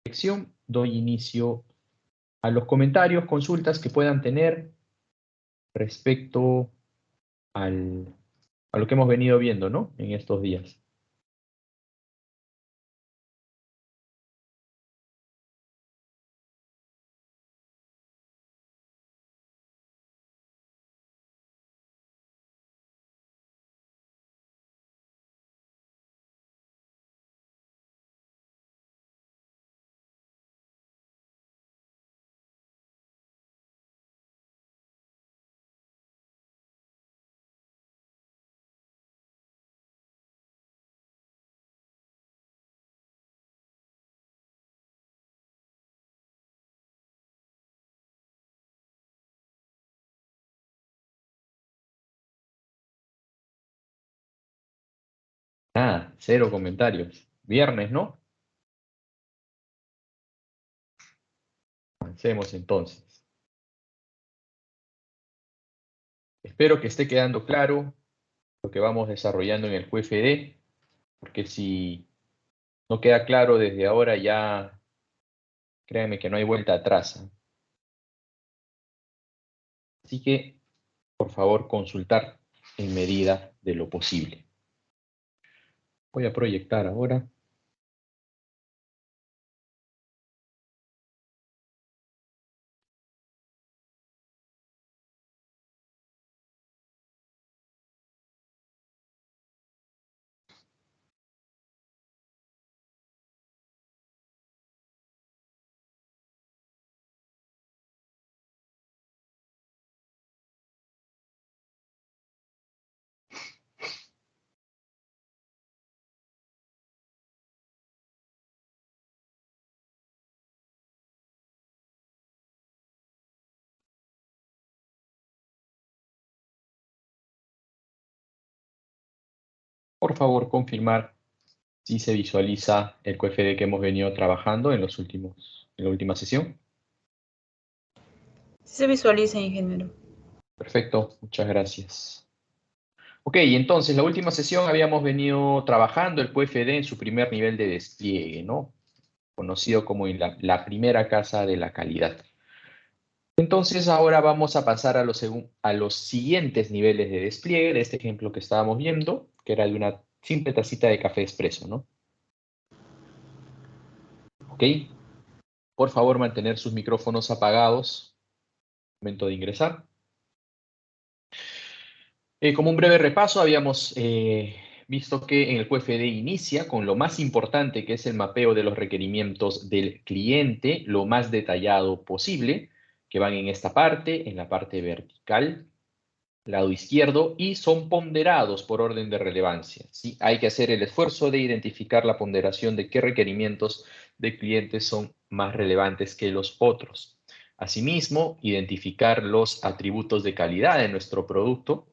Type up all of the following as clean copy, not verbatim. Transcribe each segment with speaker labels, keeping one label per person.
Speaker 1: sección doy inicio a los comentarios, consultas que puedan tener respecto a lo que hemos venido viendo, ¿no? En estos días. Nada, cero comentarios. Viernes, ¿no? Avancemos entonces. Espero que esté quedando claro lo que vamos desarrollando en el QFD, porque si no queda claro desde ahora, ya créanme que no hay vuelta atrás, ¿eh? Así que, por favor, consultar en medida de lo posible. Voy a proyectar ahora. Por favor, confirmar si se visualiza el QFD que hemos venido trabajando en la última sesión.
Speaker 2: Se visualiza, ingeniero.
Speaker 1: Perfecto, muchas gracias. Ok, entonces, la última sesión habíamos venido trabajando el QFD en su primer nivel de despliegue, ¿no? Conocido como la primera casa de la calidad. Entonces, ahora vamos a pasar a los siguientes niveles de despliegue de este ejemplo que estábamos viendo, que era de una simple tacita de café expreso, ¿no? Ok, por favor, mantener sus micrófonos apagados. Momento de ingresar. Como un breve repaso, habíamos visto que en el QFD inicia con lo más importante, que es el mapeo de los requerimientos del cliente, lo más detallado posible, que van en esta parte, en la parte vertical, lado izquierdo, y son ponderados por orden de relevancia, ¿sí? Hay que hacer el esfuerzo de identificar la ponderación de qué requerimientos de clientes son más relevantes que los otros. Asimismo, identificar los atributos de calidad de nuestro producto,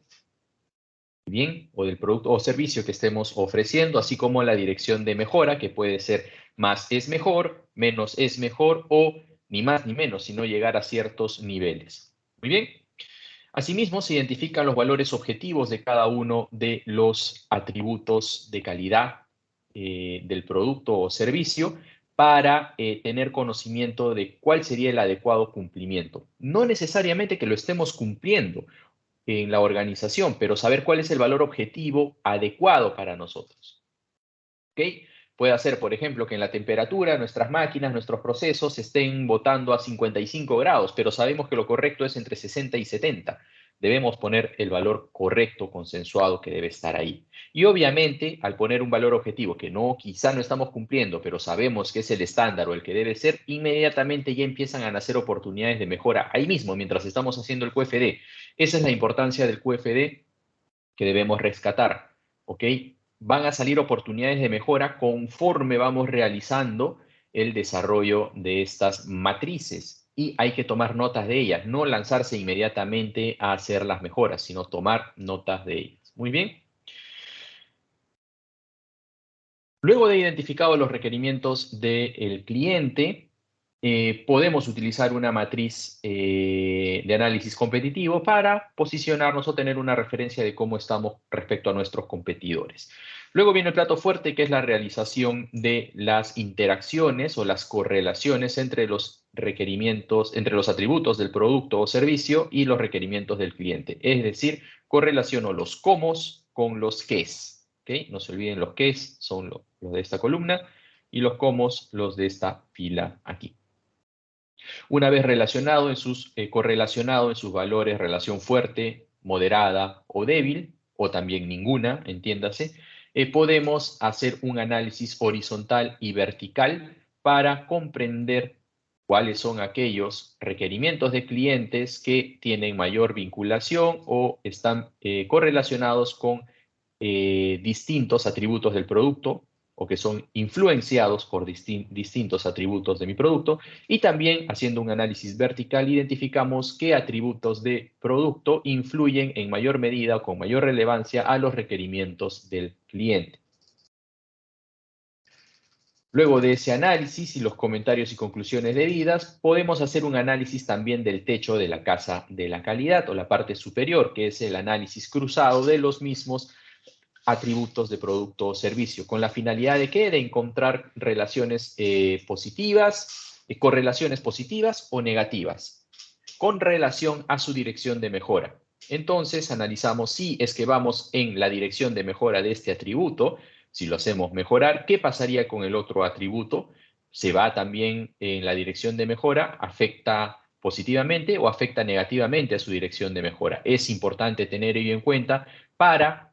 Speaker 1: bien, o del producto o servicio que estemos ofreciendo, así como la dirección de mejora, que puede ser más es mejor, menos es mejor, o ni más ni menos, sino llegar a ciertos niveles. Muy bien. Asimismo, se identifican los valores objetivos de cada uno de los atributos de calidad del producto o servicio para tener conocimiento de cuál sería el adecuado cumplimiento. No necesariamente que lo estemos cumpliendo en la organización, pero saber cuál es el valor objetivo adecuado para nosotros. ¿Ok? Puede ser, por ejemplo, que en la temperatura nuestras máquinas, nuestros procesos estén botando a 55 grados, pero sabemos que lo correcto es entre 60 y 70. Debemos poner el valor correcto, consensuado que debe estar ahí. Y obviamente, al poner un valor objetivo que quizá no estamos cumpliendo, pero sabemos que es el estándar o el que debe ser, inmediatamente ya empiezan a nacer oportunidades de mejora ahí mismo, mientras estamos haciendo el QFD. Esa es la importancia del QFD que debemos rescatar, ¿ok? Van a salir oportunidades de mejora conforme vamos realizando el desarrollo de estas matrices y hay que tomar notas de ellas, no lanzarse inmediatamente a hacer las mejoras, sino tomar notas de ellas. Muy bien. Luego de identificados los requerimientos del cliente, podemos utilizar una matriz de análisis competitivo para posicionarnos o tener una referencia de cómo estamos respecto a nuestros competidores. Luego viene el plato fuerte, que es la realización de las interacciones o las correlaciones entre los requerimientos, entre los atributos del producto o servicio y los requerimientos del cliente. Es decir, correlaciono los cómo con los qués. ¿Okay? No se olviden, los qués son los de esta columna y los cómo los de esta fila aquí. Una vez relacionado correlacionado en sus valores, relación fuerte, moderada o débil, o también ninguna, entiéndase, podemos hacer un análisis horizontal y vertical para comprender cuáles son aquellos requerimientos de clientes que tienen mayor vinculación o están correlacionados con distintos atributos del producto o que son influenciados por distintos atributos de mi producto, y también haciendo un análisis vertical identificamos qué atributos de producto influyen en mayor medida o con mayor relevancia a los requerimientos del cliente. Luego de ese análisis y los comentarios y conclusiones debidas, podemos hacer un análisis también del techo de la casa de la calidad o la parte superior, que es el análisis cruzado de los mismos atributos de producto o servicio, con la finalidad de ¿qué? De encontrar relaciones positivas, correlaciones positivas o negativas, con relación a su dirección de mejora. Entonces, analizamos si es que vamos en la dirección de mejora de este atributo, si lo hacemos mejorar, ¿qué pasaría con el otro atributo? ¿Se va también en la dirección de mejora? ¿Afecta positivamente o afecta negativamente a su dirección de mejora? Es importante tener ello en cuenta para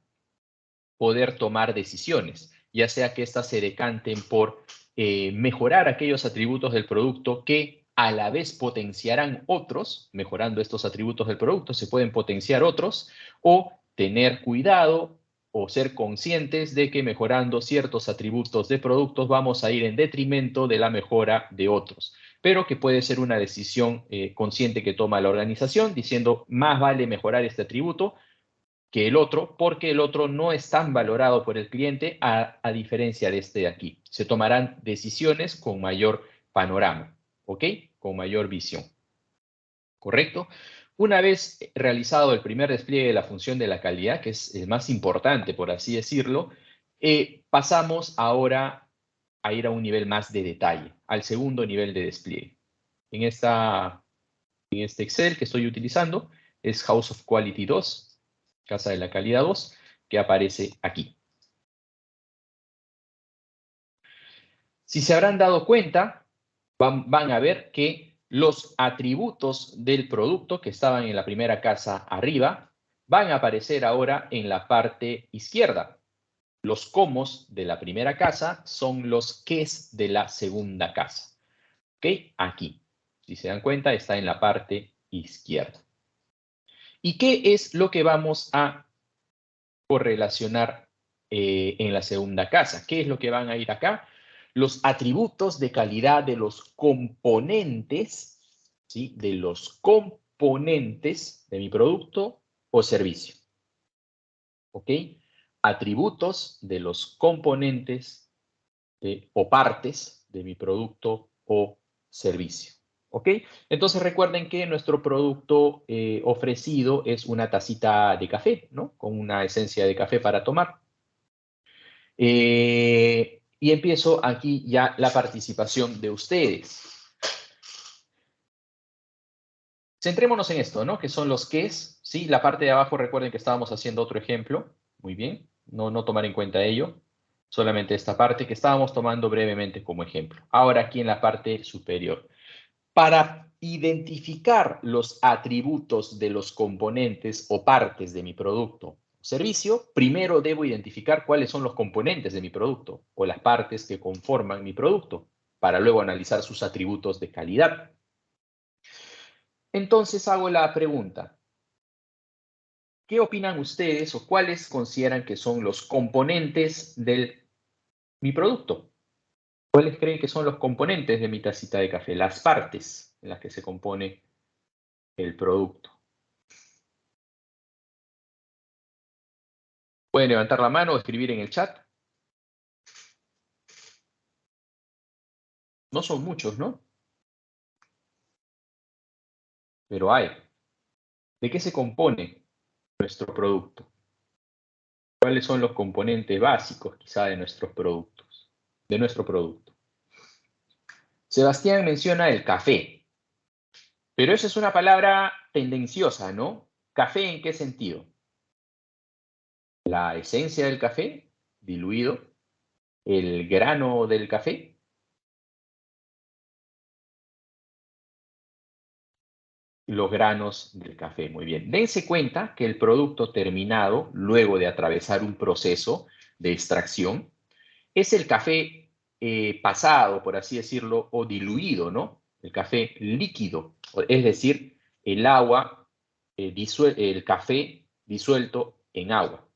Speaker 1: poder tomar decisiones, ya sea que éstas se decanten por mejorar aquellos atributos del producto que a la vez potenciarán otros, mejorando estos atributos del producto, se pueden potenciar otros, o tener cuidado o ser conscientes de que mejorando ciertos atributos de productos vamos a ir en detrimento de la mejora de otros, pero que puede ser una decisión consciente que toma la organización diciendo más vale mejorar este atributo que el otro, porque el otro no es tan valorado por el cliente a diferencia de este de aquí. Se tomarán decisiones con mayor panorama, ¿ok? Con mayor visión, ¿correcto? Una vez realizado el primer despliegue de la función de la calidad, que es el más importante, por así decirlo, pasamos ahora a ir a un nivel más de detalle, al segundo nivel de despliegue. En este Excel que estoy utilizando es House of Quality 2, Casa de la Calidad 2, que aparece aquí. Si se habrán dado cuenta, van a ver que los atributos del producto que estaban en la primera casa arriba van a aparecer ahora en la parte izquierda. Los cómo de la primera casa son los qués de la segunda casa. ¿Ok? Aquí. Si se dan cuenta, está en la parte izquierda. ¿Y qué es lo que vamos a correlacionar en la segunda casa? ¿Qué es lo que van a ir acá? Los atributos de calidad de los componentes, ¿sí? De los componentes de mi producto o servicio. ¿Ok? Atributos de los componentes o partes de mi producto o servicio. ¿Ok? Entonces recuerden que nuestro producto ofrecido es una tacita de café, ¿no? Con una esencia de café para tomar. Y empiezo aquí ya la participación de ustedes. Centrémonos en esto, ¿no? Que son los qués, ¿sí? La parte de abajo, recuerden que estábamos haciendo otro ejemplo. Muy bien. No tomar en cuenta ello. Solamente esta parte que estábamos tomando brevemente como ejemplo. Ahora aquí en la parte superior. Para identificar los atributos de los componentes o partes de mi producto o servicio, primero debo identificar cuáles son los componentes de mi producto o las partes que conforman mi producto, para luego analizar sus atributos de calidad. Entonces hago la pregunta, ¿qué opinan ustedes o cuáles consideran que son los componentes de mi producto? ¿Cuáles creen que son los componentes de mi tacita de café? Las partes en las que se compone el producto. Pueden levantar la mano o escribir en el chat. No son muchos, ¿no? Pero hay. ¿De qué se compone nuestro producto? ¿Cuáles son los componentes básicos, quizá, de nuestros productos? De nuestro producto. Sebastián menciona el café, pero esa es una palabra tendenciosa, ¿no? ¿Café en qué sentido? La esencia del café, diluido, el grano del café. Los granos del café. Muy bien. Dense cuenta que el producto terminado, luego de atravesar un proceso de extracción, es el café pasado, por así decirlo, o diluido, ¿no? El café líquido, es decir, el agua, el café disuelto en agua.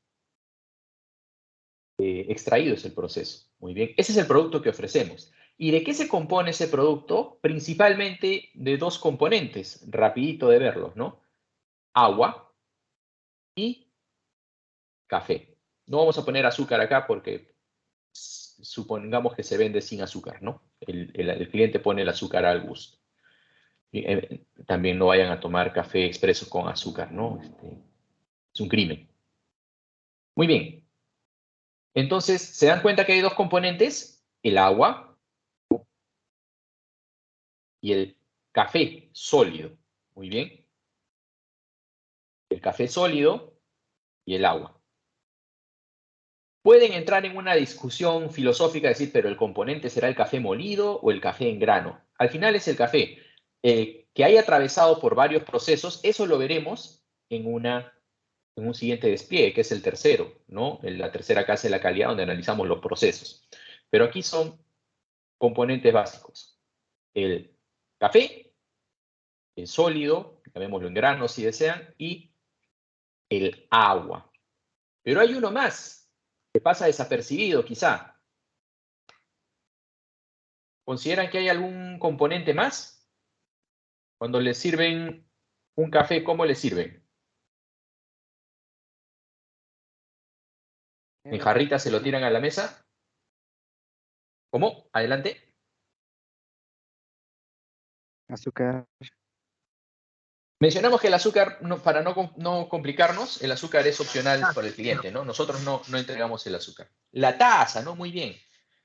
Speaker 1: Extraído es el proceso. Muy bien. Ese es el producto que ofrecemos. ¿Y de qué se compone ese producto? Principalmente de dos componentes, rapidito de verlos, ¿no? Agua y café. No vamos a poner azúcar acá porque supongamos que se vende sin azúcar, ¿no? El cliente pone el azúcar al gusto. También no vayan a tomar café expreso con azúcar, ¿no? Es un crimen. Muy bien. Entonces, ¿se dan cuenta que hay dos componentes? El agua y el café sólido. Muy bien. El café sólido y el agua. Pueden entrar en una discusión filosófica, decir, pero el componente será el café molido o el café en grano. Al final es el café. Que haya atravesado por varios procesos, eso lo veremos en un siguiente despliegue, que es el tercero, ¿no? En la tercera clase de la calidad, donde analizamos los procesos. Pero aquí son componentes básicos. El café, el sólido, llamémoslo en grano si desean, y el agua. Pero hay uno más, que pasa desapercibido quizá. ¿Consideran que hay algún componente más? Cuando les sirven un café, ¿cómo les sirven? ¿En jarrita se lo tiran a la mesa? ¿Cómo? Adelante.
Speaker 2: Azúcar.
Speaker 1: Mencionamos que el azúcar, para no complicarnos, el azúcar es opcional por el cliente, ¿no? Nosotros no entregamos el azúcar. La taza, ¿no? Muy bien.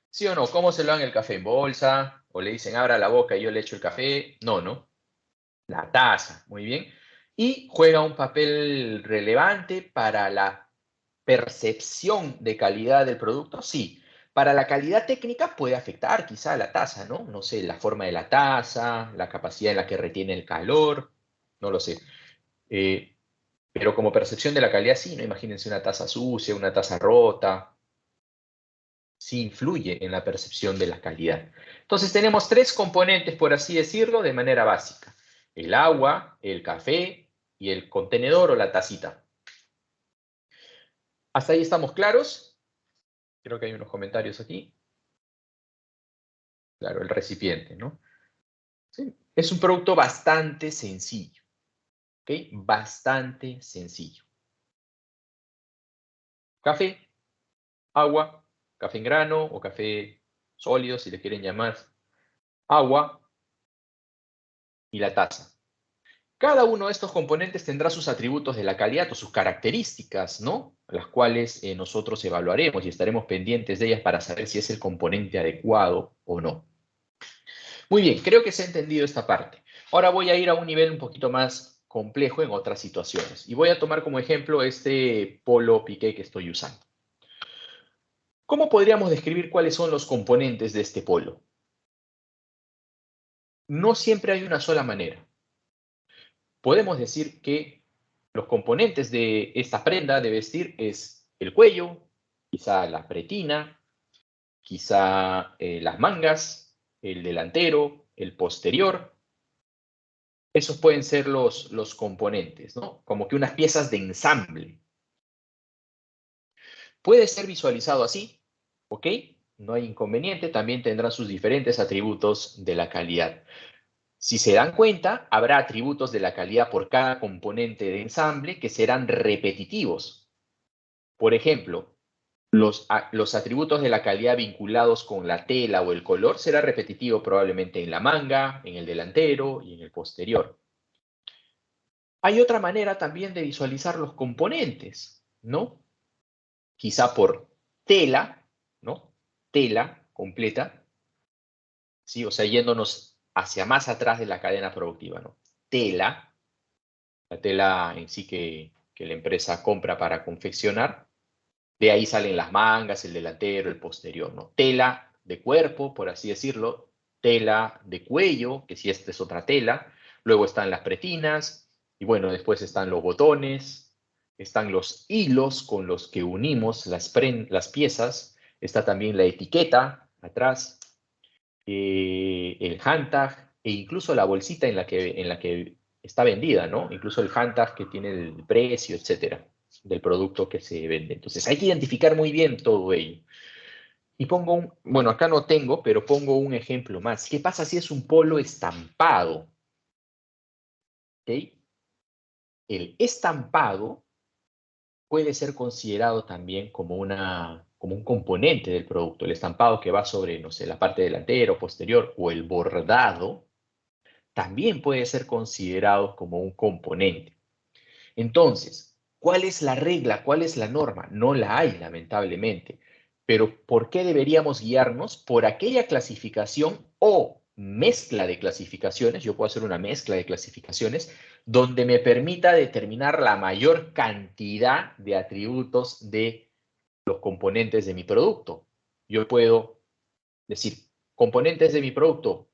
Speaker 1: ¿Sí o no? ¿Cómo se lo dan el café? ¿En bolsa? ¿O le dicen, abra la boca y yo le echo el café? No, ¿no? La taza, muy bien. Y juega un papel relevante para la percepción de calidad del producto, sí. Para la calidad técnica puede afectar quizá la taza, ¿no? No sé, la forma de la taza, la capacidad en la que retiene el calor, no lo sé. Eh, pero como percepción de la calidad, sí, ¿no? Imagínense una taza sucia, una taza rota, sí influye en la percepción de la calidad. Entonces tenemos tres componentes, por así decirlo, de manera básica. El agua, el café y el contenedor o la tacita. ¿Hasta ahí estamos claros? Creo que hay unos comentarios aquí. Claro, el recipiente, ¿no? Sí. Es un producto bastante sencillo, ¿ok? Bastante sencillo. Café, agua, café en grano o café sólido, si le quieren llamar, agua y la taza. Cada uno de estos componentes tendrá sus atributos de la calidad o sus características, ¿no? Las cuales nosotros evaluaremos y estaremos pendientes de ellas para saber si es el componente adecuado o no. Muy bien, creo que se ha entendido esta parte. Ahora voy a ir a un nivel un poquito más complejo en otras situaciones. Y voy a tomar como ejemplo este polo piqué que estoy usando. ¿Cómo podríamos describir cuáles son los componentes de este polo? No siempre hay una sola manera. Podemos decir que los componentes de esta prenda de vestir es el cuello, quizá la pretina, quizá las mangas, el delantero, el posterior. Esos pueden ser los componentes, ¿no? Como que unas piezas de ensamble. Puede ser visualizado así, ¿ok? No hay inconveniente, también tendrán sus diferentes atributos de la calidad. Si se dan cuenta, habrá atributos de la calidad por cada componente de ensamble que serán repetitivos. Por ejemplo, los atributos de la calidad vinculados con la tela o el color será repetitivo probablemente en la manga, en el delantero y en el posterior. Hay otra manera también de visualizar los componentes, ¿no? quizá por tela, ¿no? Tela completa, ¿sí? O sea, yéndonos hacia más atrás de la cadena productiva, ¿no? Tela, la tela en sí que la empresa compra para confeccionar. De ahí salen las mangas, el delantero, el posterior, ¿no? Tela de cuerpo, por así decirlo, tela de cuello, que si esta es otra tela, luego están las pretinas, y bueno, después están los botones, están los hilos con los que unimos las piezas, está también la etiqueta atrás, el handtag, e incluso la bolsita en la que está vendida, ¿no? Incluso el handtag que tiene el precio, etcétera, del producto que se vende. Entonces hay que identificar muy bien todo ello. Y pongo bueno, acá no tengo, pero pongo un ejemplo más. ¿Qué pasa si es un polo estampado? ¿Ok? El estampado puede ser considerado también como como un componente del producto. El estampado que va sobre, no sé, la parte delantera o posterior, o el bordado, también puede ser considerado como un componente. Entonces, ¿cuál es la regla? ¿Cuál es la norma? No la hay, lamentablemente. Pero ¿por qué deberíamos guiarnos? Por aquella clasificación o mezcla de clasificaciones, yo puedo hacer una mezcla de clasificaciones, donde me permita determinar la mayor cantidad de atributos de los componentes de mi producto. Yo puedo decir, componentes de mi producto,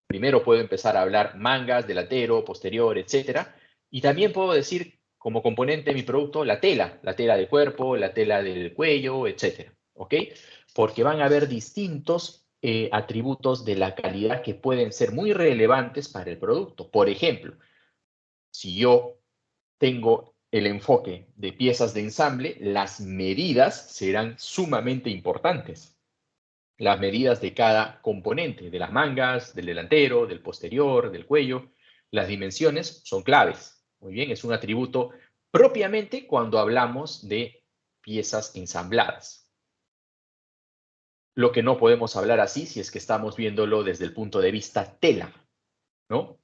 Speaker 1: primero puedo empezar a hablar mangas, delantero, posterior, etcétera. Y también puedo decir como componente de mi producto la tela de cuerpo, la tela del cuello, etcétera. ¿Ok? Porque van a haber distintos atributos de la calidad que pueden ser muy relevantes para el producto. Por ejemplo, si yo tengo el enfoque de piezas de ensamble, las medidas serán sumamente importantes. Las medidas de cada componente, de las mangas, del delantero, del posterior, del cuello, las dimensiones son claves. Muy bien, es un atributo propiamente cuando hablamos de piezas ensambladas. Lo que no podemos hablar así si es que estamos viéndolo desde el punto de vista tela, ¿no?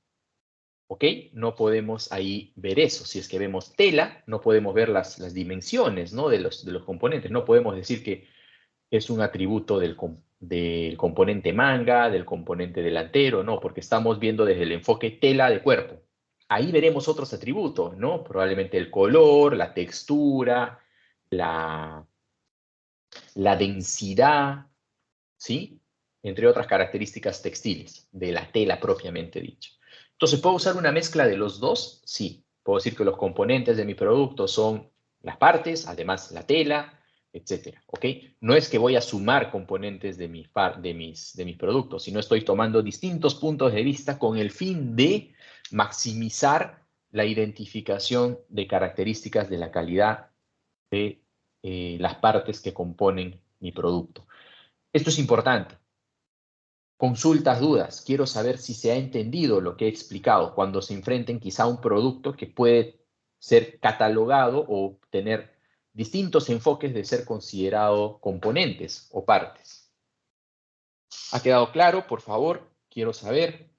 Speaker 1: ¿Ok? No podemos ahí ver eso. Si es que vemos tela, no podemos ver las dimensiones, ¿no? de los componentes. No podemos decir que es un atributo del componente manga, del componente delantero, no, porque estamos viendo desde el enfoque tela de cuerpo. Ahí veremos otros atributos, ¿no? Probablemente el color, la textura, la densidad, ¿sí? Entre otras características textiles de la tela propiamente dicha. Entonces, ¿puedo usar una mezcla de los dos? Sí. Puedo decir que los componentes de mi producto son las partes, además la tela, etcétera, ¿ok? No es que voy a sumar componentes de mis productos, sino estoy tomando distintos puntos de vista con el fin de maximizar la identificación de características de la calidad de las partes que componen mi producto. Esto es importante. Consultas, dudas. Quiero saber si se ha entendido lo que he explicado cuando se enfrenten quizá a un producto que puede ser catalogado o tener distintos enfoques de ser considerado componentes o partes. ¿Ha quedado claro? Por favor, quiero saber.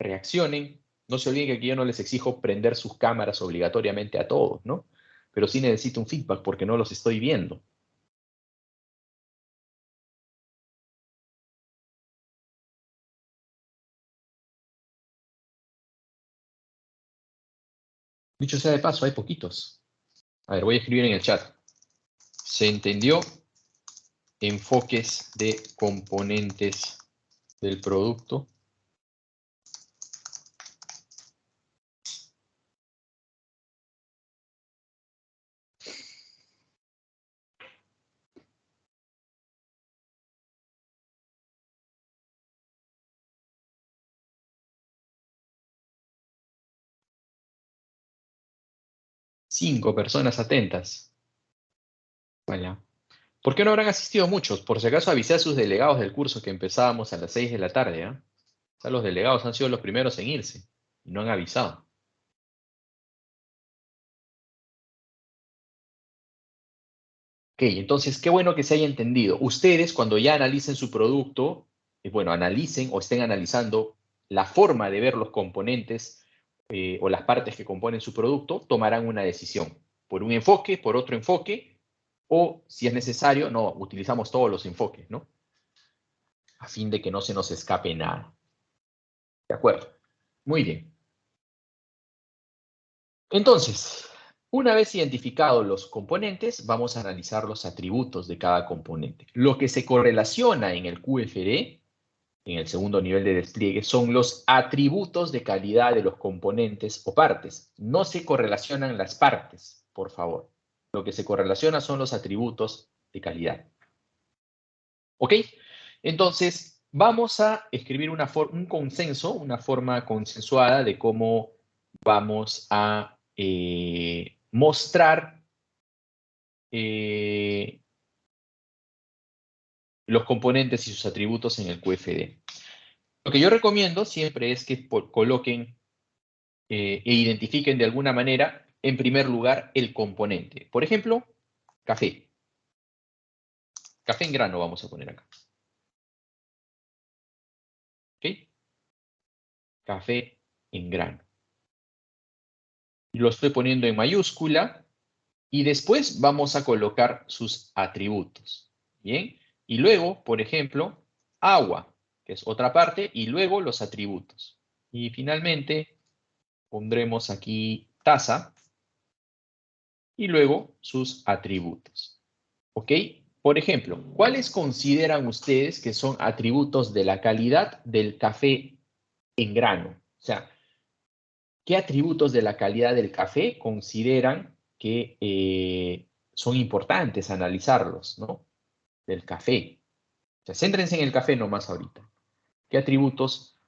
Speaker 1: Reaccionen. No se olviden que aquí yo no les exijo prender sus cámaras obligatoriamente a todos, ¿no? Pero sí necesito un feedback porque no los estoy viendo. Dicho sea de paso, hay poquitos. A ver, voy a escribir en el chat. ¿Se entendió? Enfoques de componentes del producto. Cinco personas atentas. Vaya. ¿Por qué no habrán asistido muchos? Por si acaso avisé a sus delegados del curso que empezábamos a las 6 de la tarde. O sea, los delegados han sido los primeros en irse y no han avisado. Ok, entonces qué bueno que se haya entendido. Ustedes cuando ya analicen su producto, bueno, analicen o estén analizando la forma de ver los componentes o las partes que componen su producto, tomarán una decisión. Por un enfoque, por otro enfoque, o si es necesario, no, utilizamos todos los enfoques, ¿no? A fin de que no se nos escape nada. ¿De acuerdo? Muy bien. Entonces, una vez identificados los componentes, vamos a analizar los atributos de cada componente. Lo que se correlaciona en el QFD, en el segundo nivel de despliegue, son los atributos de calidad de los componentes o partes. No se correlacionan las partes, por favor. Lo que se correlaciona son los atributos de calidad. ¿Ok? Entonces, vamos a escribir un consenso, una forma consensuada de cómo vamos a mostrar los componentes y sus atributos en el QFD. Lo que yo recomiendo siempre es que coloquen e identifiquen de alguna manera, en primer lugar, el componente. Por ejemplo, café. Café en grano vamos a poner acá. ¿Ok? Café en grano. Lo estoy poniendo en mayúscula y después vamos a colocar sus atributos. ¿Bien? Y luego, por ejemplo, agua, que es otra parte, y luego los atributos. Y finalmente pondremos aquí taza y luego sus atributos. ¿Ok? Por ejemplo, ¿cuáles consideran ustedes que son atributos de la calidad del café en grano? O sea, ¿qué atributos de la calidad del café consideran que son importantes analizarlos, ¿no? Del café. O sea, céntrense en el café nomás ahorita. ¿Qué atributos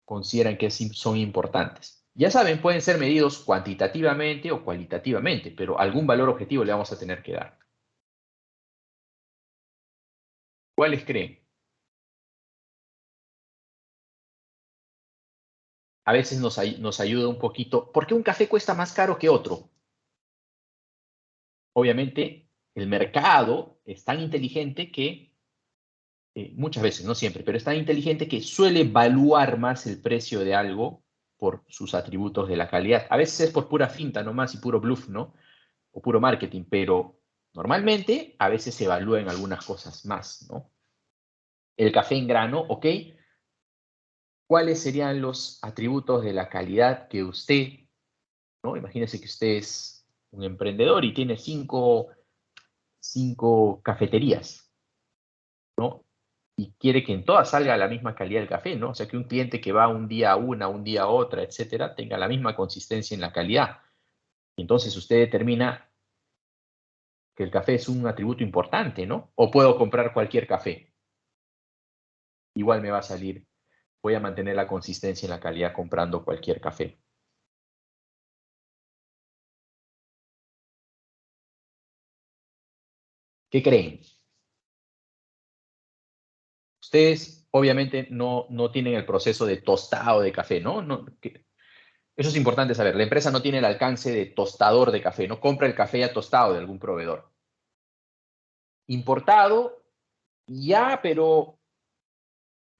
Speaker 1: consideran que son importantes? Ya saben, pueden ser medidos cuantitativamente o cualitativamente, pero algún valor objetivo le vamos a tener que dar. ¿Cuáles creen? A veces nos ayuda un poquito. ¿Por qué un café cuesta más caro que otro? Obviamente, el mercado es tan inteligente que, muchas veces, no siempre, pero es tan inteligente que suele evaluar más el precio de algo por sus atributos de la calidad. A veces es por pura finta nomás y puro bluff, ¿no? O puro marketing, pero normalmente a veces se evalúan algunas cosas más, ¿no? El café en grano, ¿ok? ¿Cuáles serían los atributos de la calidad que usted, ¿no? Imagínese que usted es un emprendedor y tiene cinco cafeterías, ¿no? Y quiere que en todas salga la misma calidad del café, ¿no? O sea, que un cliente que va un día a una, un día a otra, etcétera, tenga la misma consistencia en la calidad. Entonces usted determina que el café es un atributo importante, ¿no? O puedo comprar cualquier café. Igual me va a salir, voy a mantener la consistencia en la calidad comprando cualquier café. ¿Qué creen? Ustedes obviamente no tienen el proceso de tostado de café, ¿no? Eso es importante saber. La empresa no tiene el alcance de tostador de café, no compra el café ya tostado de algún proveedor. Importado, ya, pero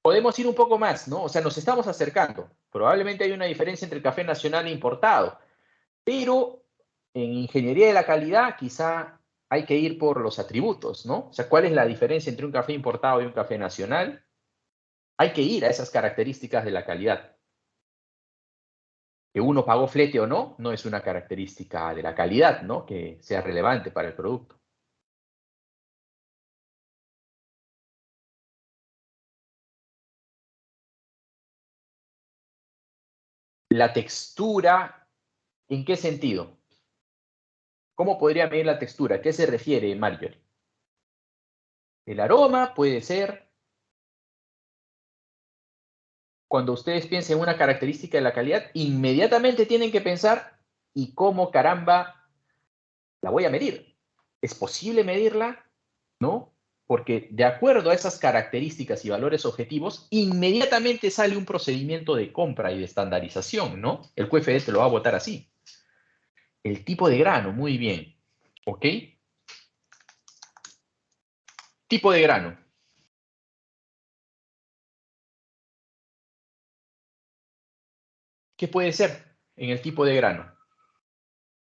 Speaker 1: podemos ir un poco más, ¿no? O sea, nos estamos acercando. Probablemente hay una diferencia entre el café nacional e importado, pero en ingeniería de la calidad quizá hay que ir por los atributos, ¿no? O sea, ¿cuál es la diferencia entre un café importado y un café nacional? Hay que ir a esas características de la calidad. Que uno pagó flete o no, no es una característica de la calidad, ¿no? Que sea relevante para el producto. La textura, ¿en qué sentido? ¿Cómo podría medir la textura? ¿A qué se refiere, Marjorie? El aroma puede ser, cuando ustedes piensen en una característica de la calidad, inmediatamente tienen que pensar, ¿y cómo caramba la voy a medir? ¿Es posible medirla? ¿No? Porque de acuerdo a esas características y valores objetivos, inmediatamente sale un procedimiento de compra y de estandarización, ¿no? El QFD te lo va a votar así. El tipo de grano, muy bien. ¿Ok? Tipo de grano. ¿Qué puede ser en el tipo de grano?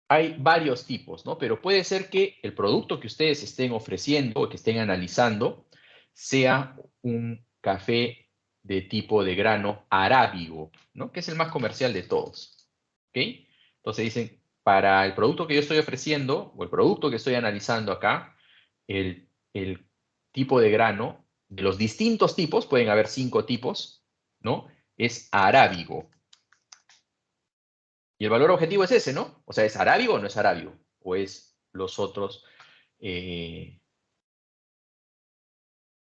Speaker 1: Hay varios tipos, ¿no? Pero puede ser que el producto que ustedes estén ofreciendo o que estén analizando sea un café de tipo de grano arábigo, ¿no? Que es el más comercial de todos, ¿ok? Entonces dicen, para el producto que yo estoy ofreciendo o el producto que estoy analizando acá, el tipo de grano, de los distintos tipos, pueden haber 5 tipos, ¿no? Es arábigo. Y el valor objetivo es ese, ¿no? O sea, ¿es arábigo o no es arábigo? ¿O es los otros eh,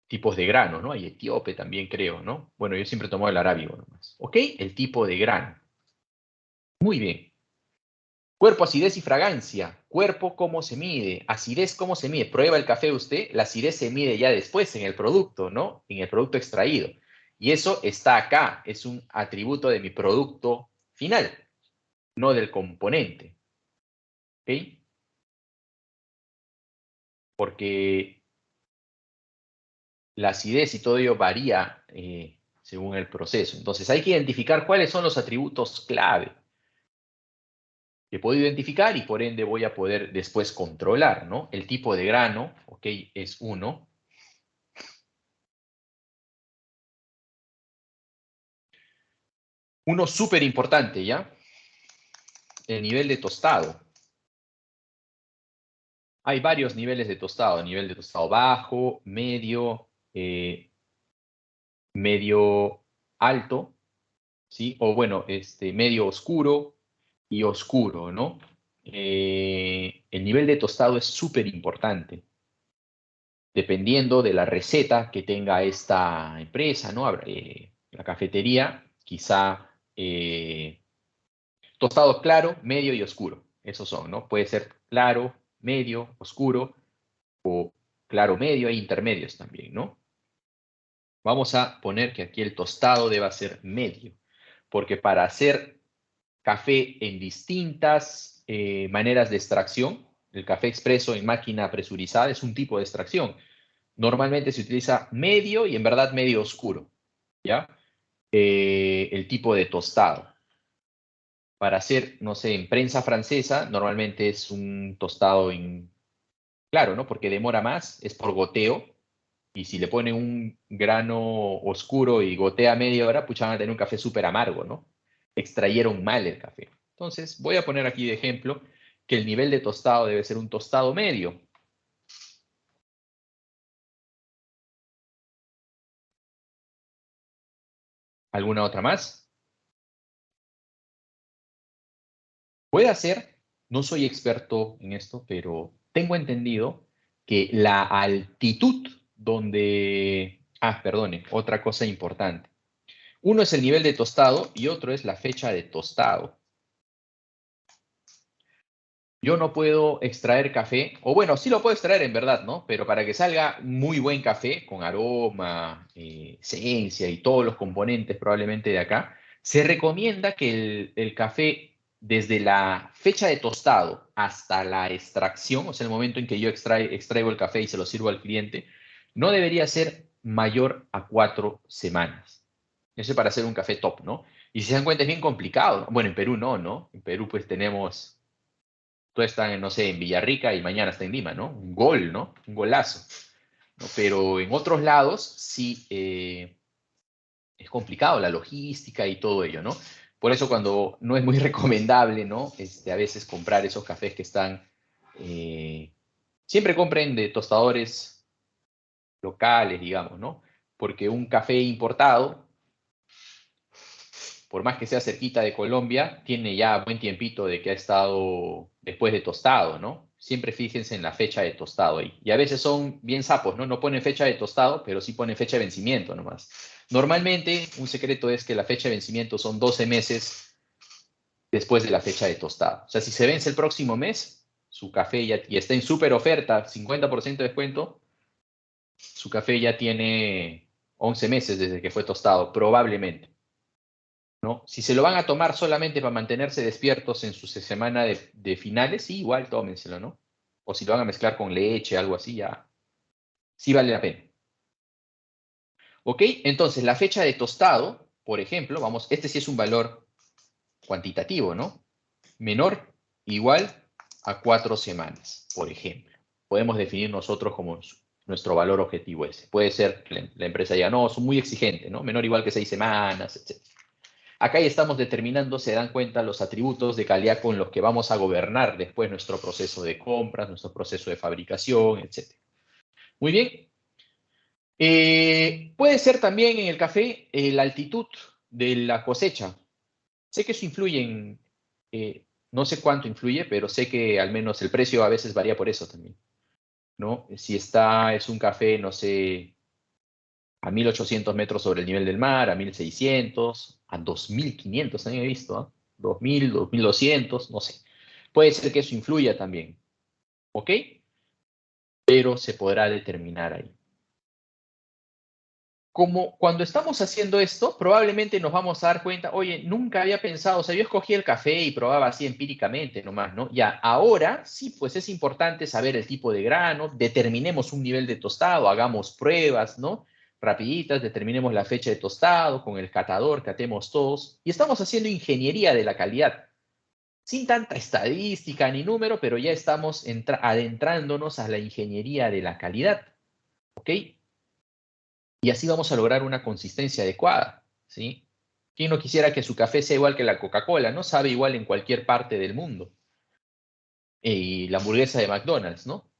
Speaker 1: tipos de grano, ¿no? Hay etíope también, creo, ¿no? Bueno, yo siempre tomo el arábigo nomás. ¿Ok? El tipo de grano. Muy bien. Cuerpo, acidez y fragancia. Cuerpo, ¿cómo se mide? Acidez, ¿cómo se mide? Prueba el café usted. La acidez se mide ya después en el producto, ¿no? En el producto extraído. Y eso está acá. Es un atributo de mi producto final, no del componente. ¿Ok? Porque la acidez y todo ello varía según el proceso. Entonces hay que identificar cuáles son los atributos clave que puedo identificar y por ende voy a poder después controlar, ¿no? El tipo de grano, ok, es uno. Uno súper importante, ¿ya? El nivel de tostado. Hay varios niveles de tostado. Nivel de tostado bajo, medio, medio alto, ¿sí? O bueno, medio oscuro y oscuro, ¿no? El nivel de tostado es súper importante, dependiendo de la receta que tenga esta empresa, ¿no? La cafetería, quizá tostado claro, medio y oscuro. Esos son, ¿no? Puede ser claro, medio, oscuro, o claro, medio e intermedios también, ¿no? Vamos a poner que aquí el tostado deba ser medio, porque para hacer café en distintas maneras de extracción, el café expreso en máquina presurizada es un tipo de extracción. Normalmente se utiliza medio y en verdad medio oscuro, ¿ya? El tipo de tostado. Para hacer, no sé, en prensa francesa, normalmente es un tostado en claro, ¿no? Porque demora más, es por goteo, y si le ponen un grano oscuro y gotea media hora, pucha, van a tener un café súper amargo, ¿no? Extrayeron mal el café. Entonces, voy a poner aquí de ejemplo que el nivel de tostado debe ser un tostado medio. ¿Alguna otra más? Puede ser, no soy experto en esto, pero tengo entendido que la altitud donde... Ah, perdone, otra cosa importante. Uno es el nivel de tostado y otro es la fecha de tostado. Yo no puedo extraer café, o bueno, sí lo puedo extraer en verdad, ¿no? Pero para que salga muy buen café, con aroma, esencia y todos los componentes probablemente de acá, se recomienda que el café, desde la fecha de tostado hasta la extracción, o sea, el momento en que yo extraigo el café y se lo sirvo al cliente, no debería ser mayor a 4 semanas. Eso es para hacer un café top, ¿no? Y si se dan cuenta es bien complicado, ¿no? Bueno, en Perú no, ¿no? En Perú pues tenemos tú estás, no sé, en Villarrica y mañana está en Lima, ¿no? Un gol, ¿no? Un golazo. ¿No? Pero en otros lados sí es complicado la logística y todo ello, ¿no? Por eso cuando no es muy recomendable, ¿no? A veces comprar esos cafés que están... siempre compren de tostadores locales, digamos, ¿no? Porque un café importado por más que sea cerquita de Colombia, tiene ya buen tiempito de que ha estado después de tostado, ¿no? Siempre fíjense en la fecha de tostado ahí. Y a veces son bien sapos, ¿no? No ponen fecha de tostado, pero sí ponen fecha de vencimiento nomás. Normalmente, un secreto es que la fecha de vencimiento son 12 meses después de la fecha de tostado. O sea, si se vence el próximo mes, su café ya y está en súper oferta, 50% de descuento, su café ya tiene 11 meses desde que fue tostado, probablemente. ¿No? Si se lo van a tomar solamente para mantenerse despiertos en su semana de finales, sí, igual tómenselo, ¿no? O si lo van a mezclar con leche, algo así, ya, sí vale la pena. ¿Ok? Entonces, la fecha de tostado, por ejemplo, vamos, este sí es un valor cuantitativo, ¿no? Menor, igual a 4 semanas, por ejemplo. Podemos definir nosotros como nuestro valor objetivo ese. Puede ser la empresa diga, no, son muy exigentes, ¿no? Menor o igual que 6 semanas, etc. Acá ya estamos determinando, se dan cuenta, los atributos de calidad con los que vamos a gobernar después nuestro proceso de compras, nuestro proceso de fabricación, etc. Muy bien. Puede ser también en el café la altitud de la cosecha. Sé que eso influye no sé cuánto influye, pero sé que al menos el precio a veces varía por eso también, ¿no? Si es un café, no sé, a 1800 metros sobre el nivel del mar, a 1600, a 2500 también he visto, ¿eh? 2000, 2200, no sé. Puede ser que eso influya también, ¿ok? Pero se podrá determinar ahí. Como cuando estamos haciendo esto, probablemente nos vamos a dar cuenta, oye, nunca había pensado, o sea, yo escogí el café y probaba así empíricamente nomás, ¿no? Ya, ahora sí, pues es importante saber el tipo de grano, determinemos un nivel de tostado, hagamos pruebas, ¿no? Rapiditas, determinemos la fecha de tostado con el catador, catemos todos, y estamos haciendo ingeniería de la calidad, sin tanta estadística ni número, pero ya estamos adentrándonos a la ingeniería de la calidad, ¿ok? Y así vamos a lograr una consistencia adecuada, ¿sí? ¿Quién no quisiera que su café sea igual que la Coca-Cola, ¿no? Sabe igual en cualquier parte del mundo. Y la hamburguesa de McDonald's, ¿no? O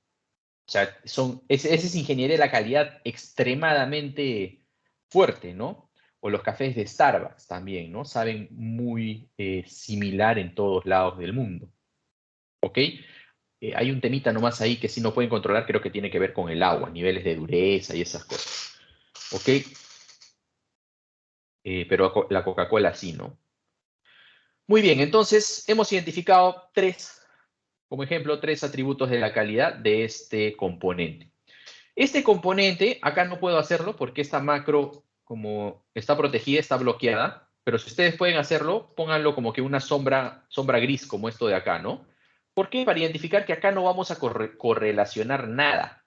Speaker 1: sea, esa es ingeniería de la calidad extremadamente fuerte, ¿no? O los cafés de Starbucks también, ¿no? Saben muy similar en todos lados del mundo, ¿ok? Hay un temita nomás ahí que sí no pueden controlar, creo que tiene que ver con el agua, niveles de dureza y esas cosas, ¿ok? Pero la Coca-Cola sí, ¿no? Muy bien, entonces hemos identificado como ejemplo, tres atributos de la calidad de este componente. Este componente, acá no puedo hacerlo porque esta macro, como está protegida, está bloqueada, pero si ustedes pueden hacerlo, pónganlo como que una sombra gris, como esto de acá, ¿no? ¿Por qué? Para identificar que acá no vamos a correlacionar nada.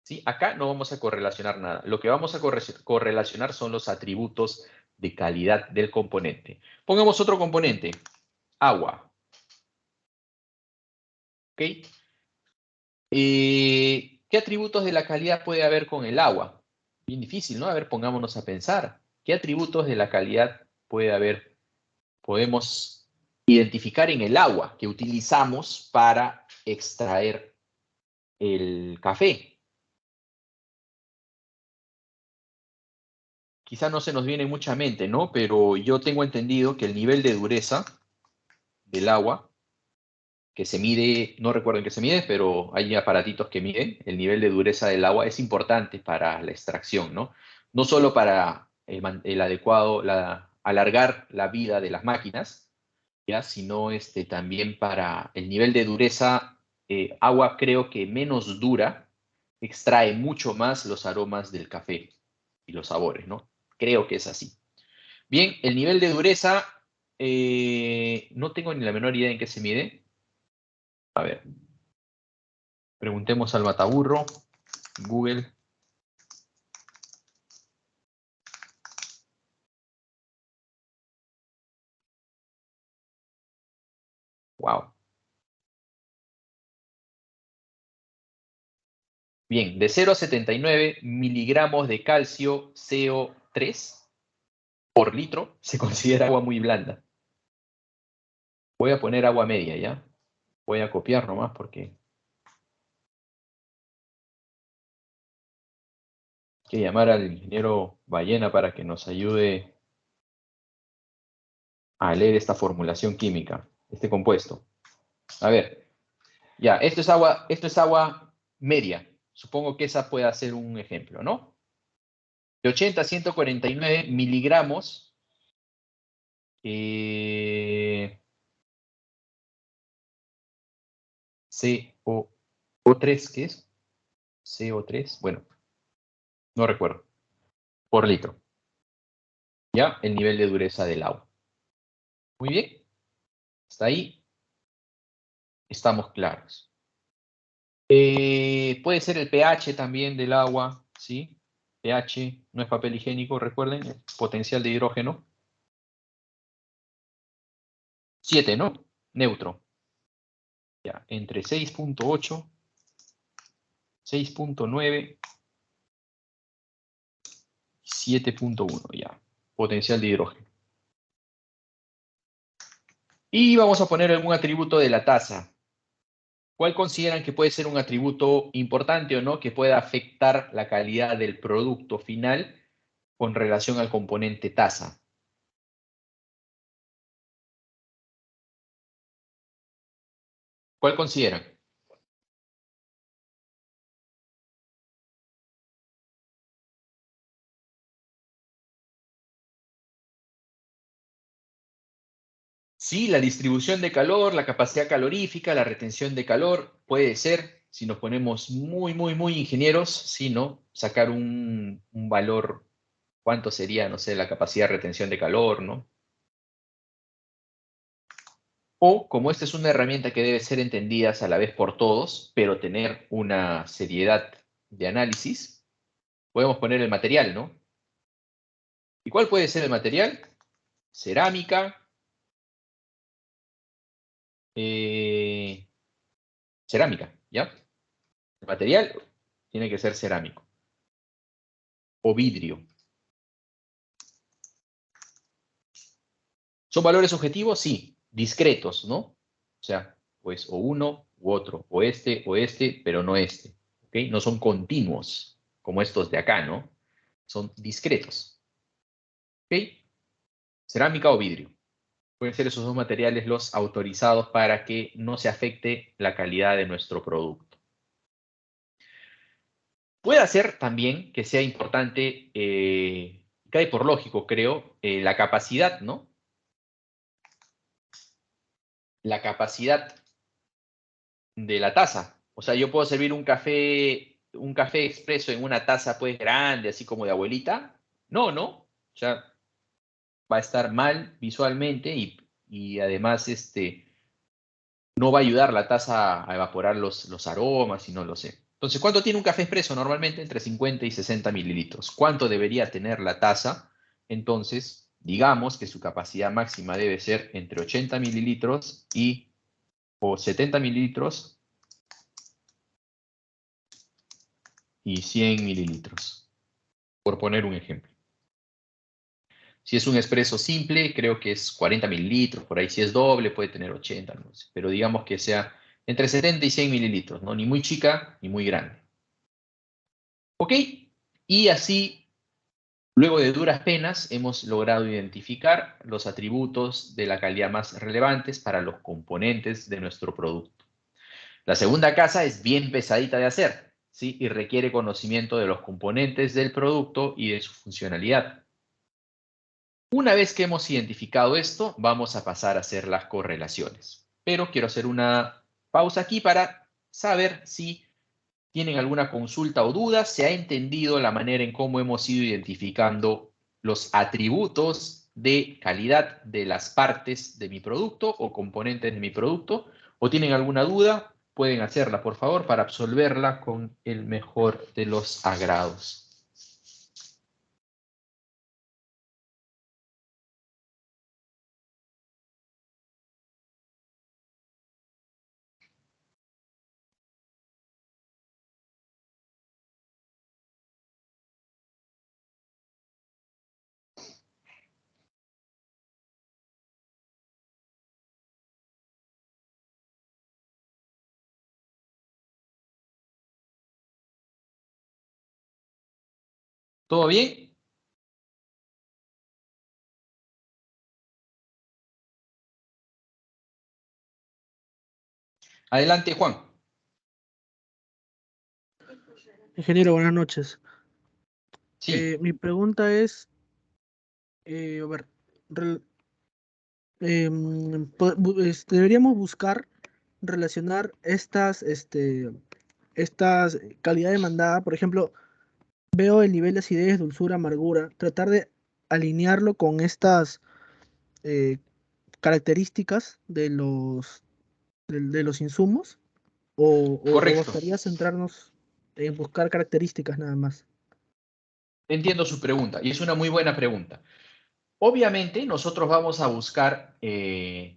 Speaker 1: ¿Sí? Acá no vamos a correlacionar nada. Lo que vamos a correlacionar son los atributos de calidad del componente. Pongamos otro componente, agua. ¿Ok? ¿Qué atributos de la calidad puede haber con el agua? Bien difícil, ¿no? A ver, pongámonos a pensar. ¿Qué atributos de la calidad puede haber? Podemos identificar en el agua que utilizamos para extraer el café. Quizá no se nos viene mucha mente, ¿no? Pero yo tengo entendido que el nivel de dureza del agua, que se mide, no recuerdo en qué se mide, pero hay aparatitos que miden el nivel de dureza del agua, es importante para la extracción, ¿no? No solo para el adecuado, alargar la vida de las máquinas, ¿ya? Sino también para el nivel de dureza, agua creo que menos dura, extrae mucho más los aromas del café y los sabores, ¿no? Creo que es así. Bien, el nivel de dureza, no tengo ni la menor idea en qué se mide. A ver, preguntemos al mataburro, Google. Wow. Bien, de 0 a 79 miligramos de calcio CO3 por litro se considera agua muy blanda. Voy a poner agua media, ¿ya? Voy a copiar nomás porque hay que llamar al ingeniero Ballena para que nos ayude a leer esta formulación química, este compuesto. A ver, ya, esto es agua media. Supongo que esa puede ser un ejemplo, ¿no? De 80 a 149 miligramos CO3, ¿qué es? CO3, bueno, no recuerdo, por litro. Ya, el nivel de dureza del agua. Muy bien, hasta ahí estamos claros. Puede ser el pH también del agua, ¿sí? pH no es papel higiénico, recuerden, potencial de hidrógeno. 7, ¿no? Neutro. Ya, entre 6.8, 6.9, 7.1, ya. Potencial de hidrógeno. Y vamos a poner algún atributo de la tasa. ¿Cuál consideran que puede ser un atributo importante o no que pueda afectar la calidad del producto final con relación al componente tasa? ¿Cuál consideran? Sí, la distribución de calor, la capacidad calorífica, la retención de calor, puede ser, si nos ponemos muy ingenieros, sí, ¿no? Sacar un valor, ¿cuánto sería, no sé, la capacidad de retención de calor, ¿no? O, como esta es una herramienta que debe ser entendida a la vez por todos, pero tener una seriedad de análisis, podemos poner el material, ¿no? ¿Y cuál puede ser el material? Cerámica, eh, cerámica, ¿ya? El material tiene que ser cerámico o vidrio. ¿Son valores objetivos? Sí, discretos, ¿no? O sea, pues o uno u otro, o este, pero no este, ¿ok? No son continuos, como estos de acá, ¿no? Son discretos, ¿ok? Cerámica o vidrio. Pueden ser esos dos materiales los autorizados para que no se afecte la calidad de nuestro producto. Puede ser también que sea importante, cae por lógico, creo, la capacidad, ¿no? La capacidad de la taza. O sea, yo puedo servir un café expreso en una taza pues grande, así como de abuelita. No, ¿no? O sea, va a estar mal visualmente y además no va a ayudar la taza a evaporar los aromas y no lo sé. Entonces, ¿cuánto tiene un café expreso? Normalmente entre 50 y 60 mililitros. ¿Cuánto debería tener la taza? Entonces, digamos que su capacidad máxima debe ser entre 80 mililitros o 70 mililitros y 100 mililitros, por poner un ejemplo. Si es un expreso simple, creo que es 40 mililitros, por ahí si es doble puede tener 80, no sé, pero digamos que sea entre 70 y 100 mililitros, ¿no? Ni muy chica ni muy grande. ¿Ok? Y así, luego de duras penas, hemos logrado identificar los atributos de la calidad más relevantes para los componentes de nuestro producto. La segunda casa es bien pesadita de hacer, ¿sí? Y requiere conocimiento de los componentes del producto y de su funcionalidad. Una vez que hemos identificado esto, vamos a pasar a hacer las correlaciones. Pero quiero hacer una pausa aquí para saber si tienen alguna consulta o duda, se ha entendido la manera en cómo hemos ido identificando los atributos de calidad de las partes de mi producto o componentes de mi producto, o tienen alguna duda, pueden hacerla, por favor, para absolverla con el mejor de los agrados. ¿Todo bien? Adelante, Juan.
Speaker 2: Ingeniero, buenas noches.
Speaker 1: Sí.
Speaker 2: Mi pregunta es, a ver, rel- deberíamos buscar relacionar estas calidad demandada, por ejemplo, veo el nivel de acidez, dulzura, amargura, tratar de alinearlo con estas eh, características de los insumos, o
Speaker 1: Correcto.
Speaker 2: bastaría centrarnos en buscar características nada más.
Speaker 1: Entiendo su pregunta y es una muy buena pregunta. Obviamente nosotros vamos a buscar,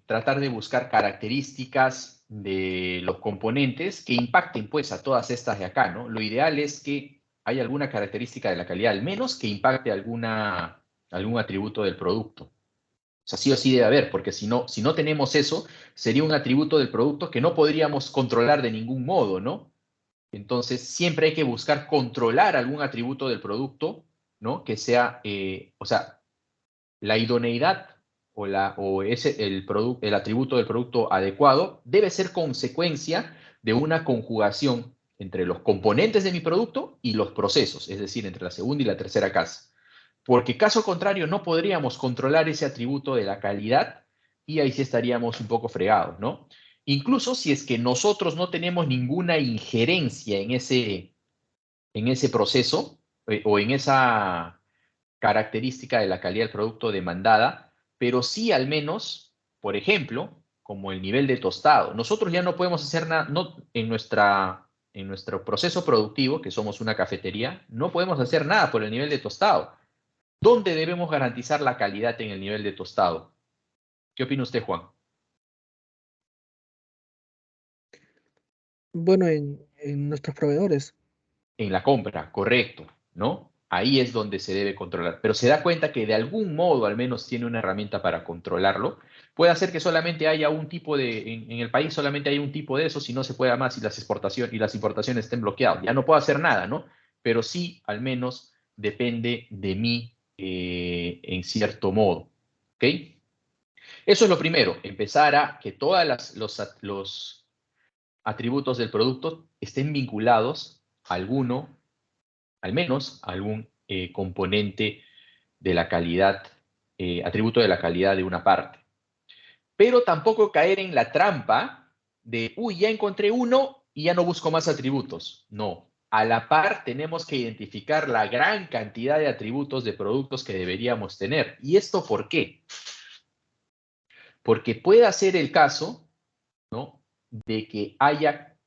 Speaker 1: tratar de buscar características de los componentes que impacten pues a todas estas de acá, ¿no? Lo ideal es que haya alguna característica de la calidad, al menos que impacte algún atributo del producto. O sea, sí o sí debe haber, porque si no tenemos eso, sería un atributo del producto que no podríamos controlar de ningún modo, ¿no? Entonces, siempre hay que buscar controlar algún atributo del producto, ¿no? Que sea, o sea, la idoneidad el atributo del producto adecuado debe ser consecuencia de una conjugación entre los componentes de mi producto y los procesos, es decir, entre la segunda y la tercera casa. Porque caso contrario, no podríamos controlar ese atributo de la calidad y ahí sí estaríamos un poco fregados, ¿no? Incluso si es que nosotros no tenemos ninguna injerencia en ese proceso o en esa característica de la calidad del producto demandada, pero sí al menos, por ejemplo, como el nivel de tostado. Nosotros ya no podemos hacer nada, no, en nuestro proceso productivo, que somos una cafetería, no podemos hacer nada por el nivel de tostado. ¿Dónde debemos garantizar la calidad en el nivel de tostado? ¿Qué opina usted, Juan?
Speaker 2: Bueno, en nuestros proveedores.
Speaker 1: En la compra, correcto, ¿no? Ahí es donde se debe controlar. Pero se da cuenta que de algún modo al menos tiene una herramienta para controlarlo. Puede hacer que solamente haya un tipo en el país solamente hay un tipo de eso, si no se pueda más y las importaciones estén bloqueadas. Ya no puedo hacer nada, ¿no? Pero sí, al menos, depende de mí en cierto modo. ¿Ok? Eso es lo primero, empezar a que todos los atributos del producto estén vinculados a al menos a algún componente de la calidad, atributo de la calidad de una parte. Pero tampoco caer en la trampa de, uy, ya encontré uno y ya no busco más atributos. No, a la par tenemos que identificar la gran cantidad de atributos de productos que deberíamos tener. ¿Y esto por qué? Porque puede ser el caso, ¿no?, de que haya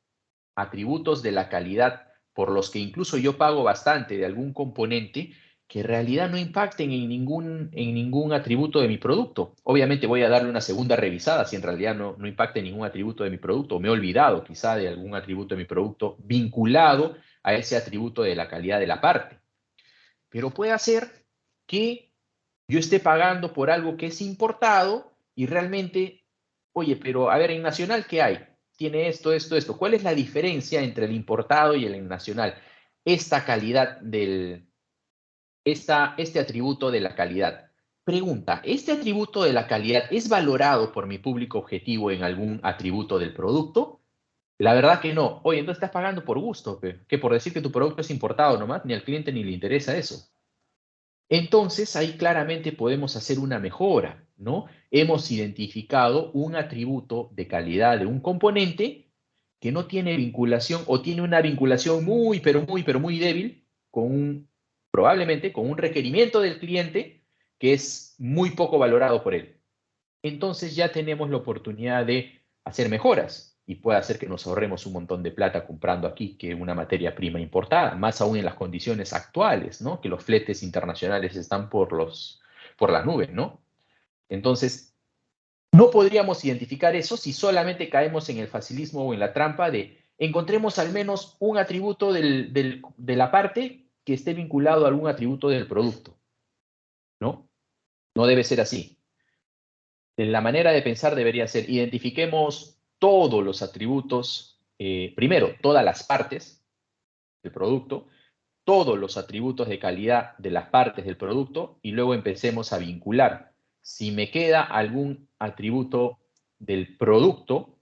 Speaker 1: atributos de la calidad por los que incluso yo pago bastante de algún componente que en realidad no impacten en ningún atributo de mi producto. Obviamente voy a darle una segunda revisada si en realidad no impacta en ningún atributo de mi producto, o me he olvidado quizá de algún atributo de mi producto vinculado a ese atributo de la calidad de la parte. Pero puede ser que yo esté pagando por algo que es importado y realmente, oye, pero a ver, en nacional, ¿qué hay? Tiene esto, esto, esto. ¿Cuál es la diferencia entre el importado y el nacional? Esta calidad este atributo de la calidad. Pregunta, ¿este atributo de la calidad es valorado por mi público objetivo en algún atributo del producto? La verdad que no. Oye, entonces estás pagando por gusto, que por decir que tu producto es importado nomás, ni al cliente ni le interesa eso. Entonces, ahí claramente podemos hacer una mejora, ¿no? Hemos identificado un atributo de calidad de un componente que no tiene vinculación o tiene una vinculación pero muy débil probablemente con un requerimiento del cliente que es muy poco valorado por él. Entonces ya tenemos la oportunidad de hacer mejoras y puede hacer que nos ahorremos un montón de plata comprando aquí que una materia prima importada, más aún en las condiciones actuales, ¿no? Que los fletes internacionales están por las nubes, ¿no? Entonces, no podríamos identificar eso si solamente caemos en el facilismo o en la trampa de encontremos al menos un atributo de la parte que esté vinculado a algún atributo del producto, ¿no? No debe ser así. La manera de pensar debería ser, identifiquemos todos los atributos, primero, todas las partes del producto, todos los atributos de calidad de las partes del producto y luego empecemos a vincular. Si me queda algún atributo del producto,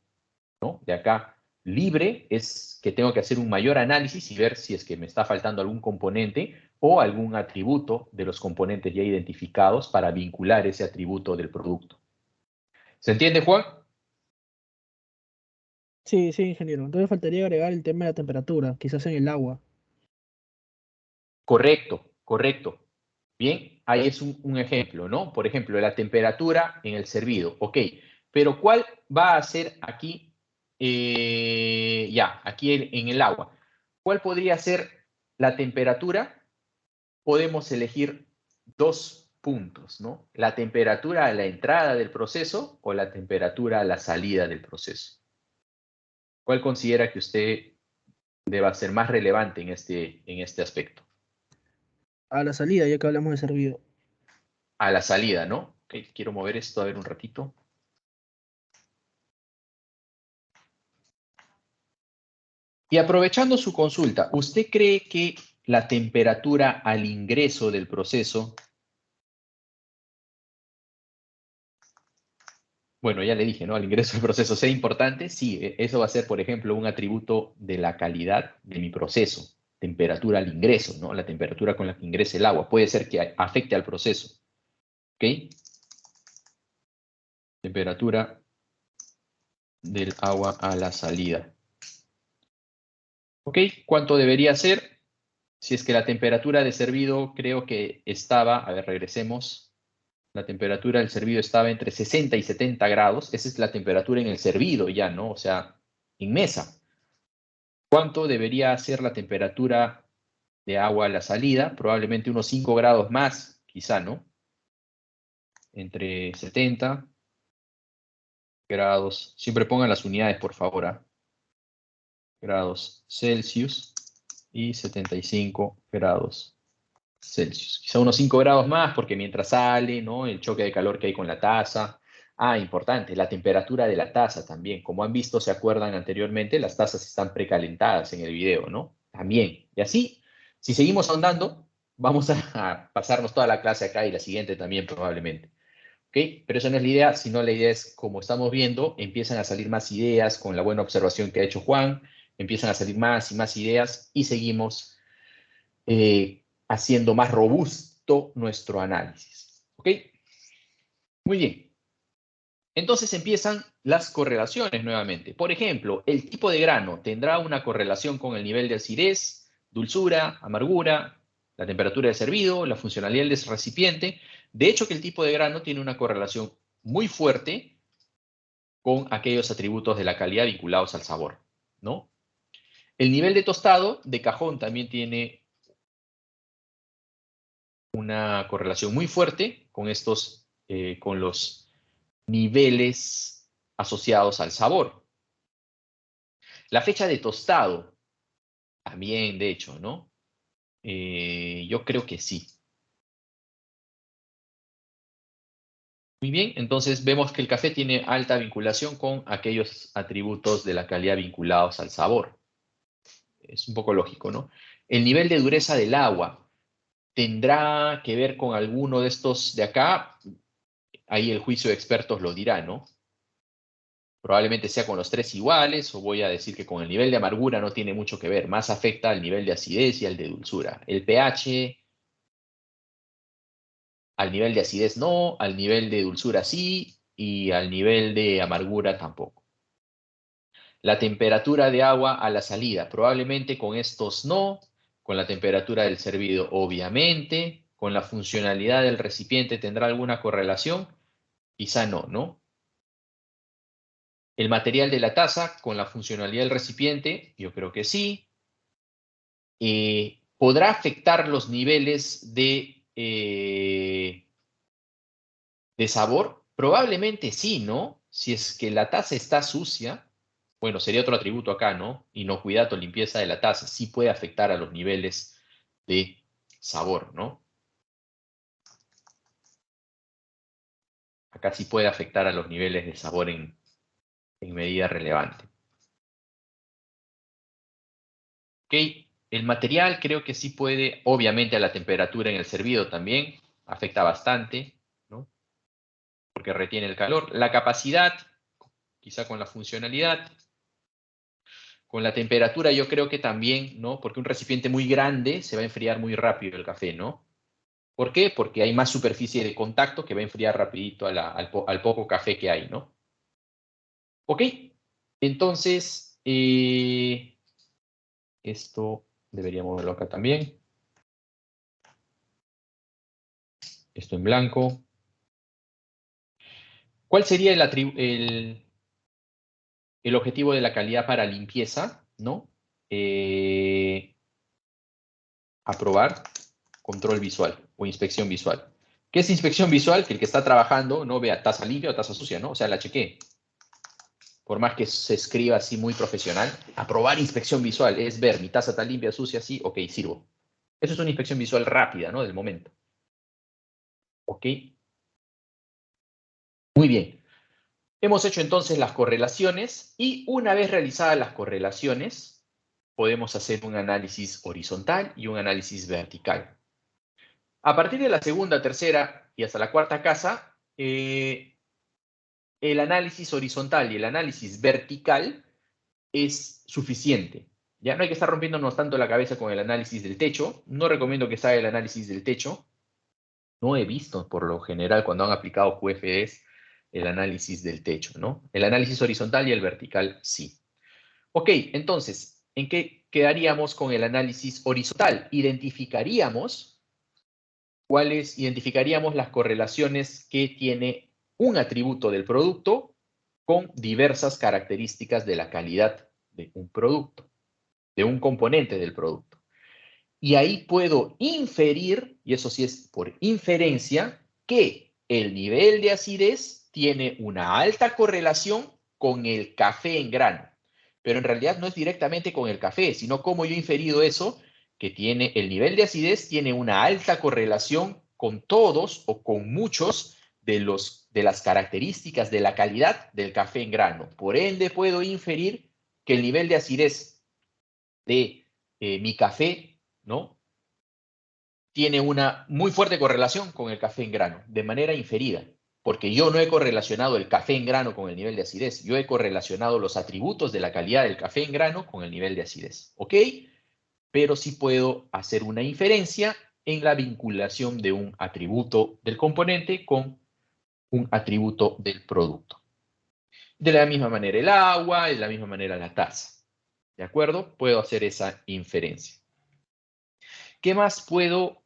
Speaker 1: ¿no?, de acá libre, es que tengo que hacer un mayor análisis y ver si es que me está faltando algún componente o algún atributo de los componentes ya identificados para vincular ese atributo del producto. ¿Se entiende, Juan?
Speaker 2: Sí, sí, ingeniero. Entonces faltaría agregar el tema de la temperatura, quizás en el agua.
Speaker 1: Correcto, correcto. Bien, ahí es un ejemplo, ¿no? Por ejemplo, la temperatura en el servido. Ok, pero ¿cuál va a ser aquí, aquí en el agua? ¿Cuál podría ser la temperatura? Podemos elegir dos puntos, ¿no? La temperatura a la entrada del proceso o la temperatura a la salida del proceso. ¿Cuál considera que usted deba ser más relevante en este aspecto?
Speaker 2: A la salida, ya que hablamos de servido.
Speaker 1: A la salida, ¿no? Ok, quiero mover esto a ver un ratito. Y aprovechando su consulta, ¿usted cree que la temperatura al ingreso del proceso, bueno, ya le dije, ¿no? Al ingreso del proceso sea importante? Sí, eso va a ser, por ejemplo, un atributo de la calidad de mi proceso. Temperatura al ingreso, ¿no? La temperatura con la que ingrese el agua. Puede ser que afecte al proceso. ¿Ok? Temperatura del agua a la salida. ¿Ok? ¿Cuánto debería ser? Si es que la temperatura de servido creo que estaba, a ver, regresemos. La temperatura del servido estaba entre 60 y 70 grados. Esa es la temperatura en el servido ya, ¿no? O sea, en mesa. ¿Cuánto debería ser la temperatura de agua a la salida? Probablemente unos 5 grados más, quizá, ¿no? Entre 70 grados. Siempre pongan las unidades, por favor, ¿ah? Grados Celsius y 75 grados Celsius. Quizá unos 5 grados más porque mientras sale, ¿no? El choque de calor que hay con la taza. Ah, importante, la temperatura de la taza también. Como han visto, se acuerdan anteriormente, las tazas están precalentadas en el video, ¿no? También. Y así, si seguimos ahondando, vamos a pasarnos toda la clase acá y la siguiente también probablemente. ¿Ok? Pero esa no es la idea, sino la idea es, como estamos viendo, empiezan a salir más ideas con la buena observación que ha hecho Juan, empiezan a salir más y más ideas y seguimos haciendo más robusto nuestro análisis. ¿Ok? Muy bien. Entonces empiezan las correlaciones nuevamente. Por ejemplo, el tipo de grano tendrá una correlación con el nivel de acidez, dulzura, amargura, la temperatura de servido, la funcionalidad del recipiente. De hecho, que el tipo de grano tiene una correlación muy fuerte con aquellos atributos de la calidad vinculados al sabor, ¿no? El nivel de tostado de cajón también tiene una correlación muy fuerte con con los niveles asociados al sabor. La fecha de tostado, también, de hecho, ¿no? Yo creo que sí. Muy bien, entonces vemos que el café tiene alta vinculación con aquellos atributos de la calidad vinculados al sabor. Es un poco lógico, ¿no? El nivel de dureza del agua tendrá que ver con alguno de estos de acá. Ahí el juicio de expertos lo dirá, ¿no? Probablemente sea con los tres iguales, o voy a decir que con el nivel de amargura no tiene mucho que ver, más afecta al nivel de acidez y al de dulzura. El pH, al nivel de acidez no, al nivel de dulzura sí, y al nivel de amargura tampoco. La temperatura de agua a la salida, probablemente con estos no, con la temperatura del servido obviamente, con la funcionalidad del recipiente tendrá alguna correlación, quizá no, ¿no? El material de la taza con la funcionalidad del recipiente, yo creo que sí. ¿Podrá afectar los niveles de sabor? Probablemente sí, ¿no? Si es que la taza está sucia, bueno, sería otro atributo acá, ¿no? Inocuidad o limpieza de la taza, sí puede afectar a los niveles de sabor, ¿no? Acá sí puede afectar a los niveles de sabor en medida relevante. Ok, el material creo que sí puede, obviamente a la temperatura en el servido también, afecta bastante, ¿no? Porque retiene el calor. La capacidad, quizá con la funcionalidad. Con la temperatura yo creo que también, ¿no? Porque un recipiente muy grande se va a enfriar muy rápido el café, ¿no? ¿Por qué? Porque hay más superficie de contacto que va a enfriar rapidito al poco café que hay, ¿no? Ok, entonces, esto deberíamos verlo acá también. Esto en blanco. ¿Cuál sería el objetivo de la calidad para limpieza? ¿No? Aprobar control visual o inspección visual. ¿Qué es inspección visual? Que el que está trabajando no vea taza limpia o taza sucia, ¿no? O sea, la chequee. por más que se escriba así muy profesional, aprobar inspección visual es ver mi taza está limpia, sucia, sí, ok, sirvo. Eso es una inspección visual rápida, ¿no? Del momento. ¿Ok? Muy bien. Hemos hecho entonces las correlaciones y una vez realizadas las correlaciones, podemos hacer un análisis horizontal y un análisis vertical. A partir de la segunda, tercera y hasta la cuarta casa, el análisis horizontal y el análisis vertical es suficiente. Ya no hay que estar rompiéndonos tanto la cabeza con el análisis del techo. No recomiendo que se haga el análisis del techo. No he visto, por lo general, cuando han aplicado QFDs, el análisis del techo, ¿no? El análisis horizontal y el vertical, sí. Ok, entonces, ¿en qué quedaríamos con el análisis horizontal? Identificaríamos las correlaciones que tiene un atributo del producto con diversas características de la calidad de un producto, de un componente del producto. Y ahí puedo inferir, y eso sí es por inferencia, que el nivel de acidez tiene una alta correlación con el café en grano. Pero en realidad no es directamente con el café, sino como yo he inferido eso, que tiene el nivel de acidez tiene una alta correlación con todos o con muchos de las características de la calidad del café en grano. Por ende, puedo inferir que el nivel de acidez de mi café, ¿no? Tiene una muy fuerte correlación con el café en grano, de manera inferida, porque yo no he correlacionado el café en grano con el nivel de acidez, yo he correlacionado los atributos de la calidad del café en grano con el nivel de acidez, ¿ok? Pero sí puedo hacer una inferencia en la vinculación de un atributo del componente con un atributo del producto. De la misma manera el agua, de la misma manera la taza, ¿de acuerdo? Puedo hacer esa inferencia. ¿Qué más puedo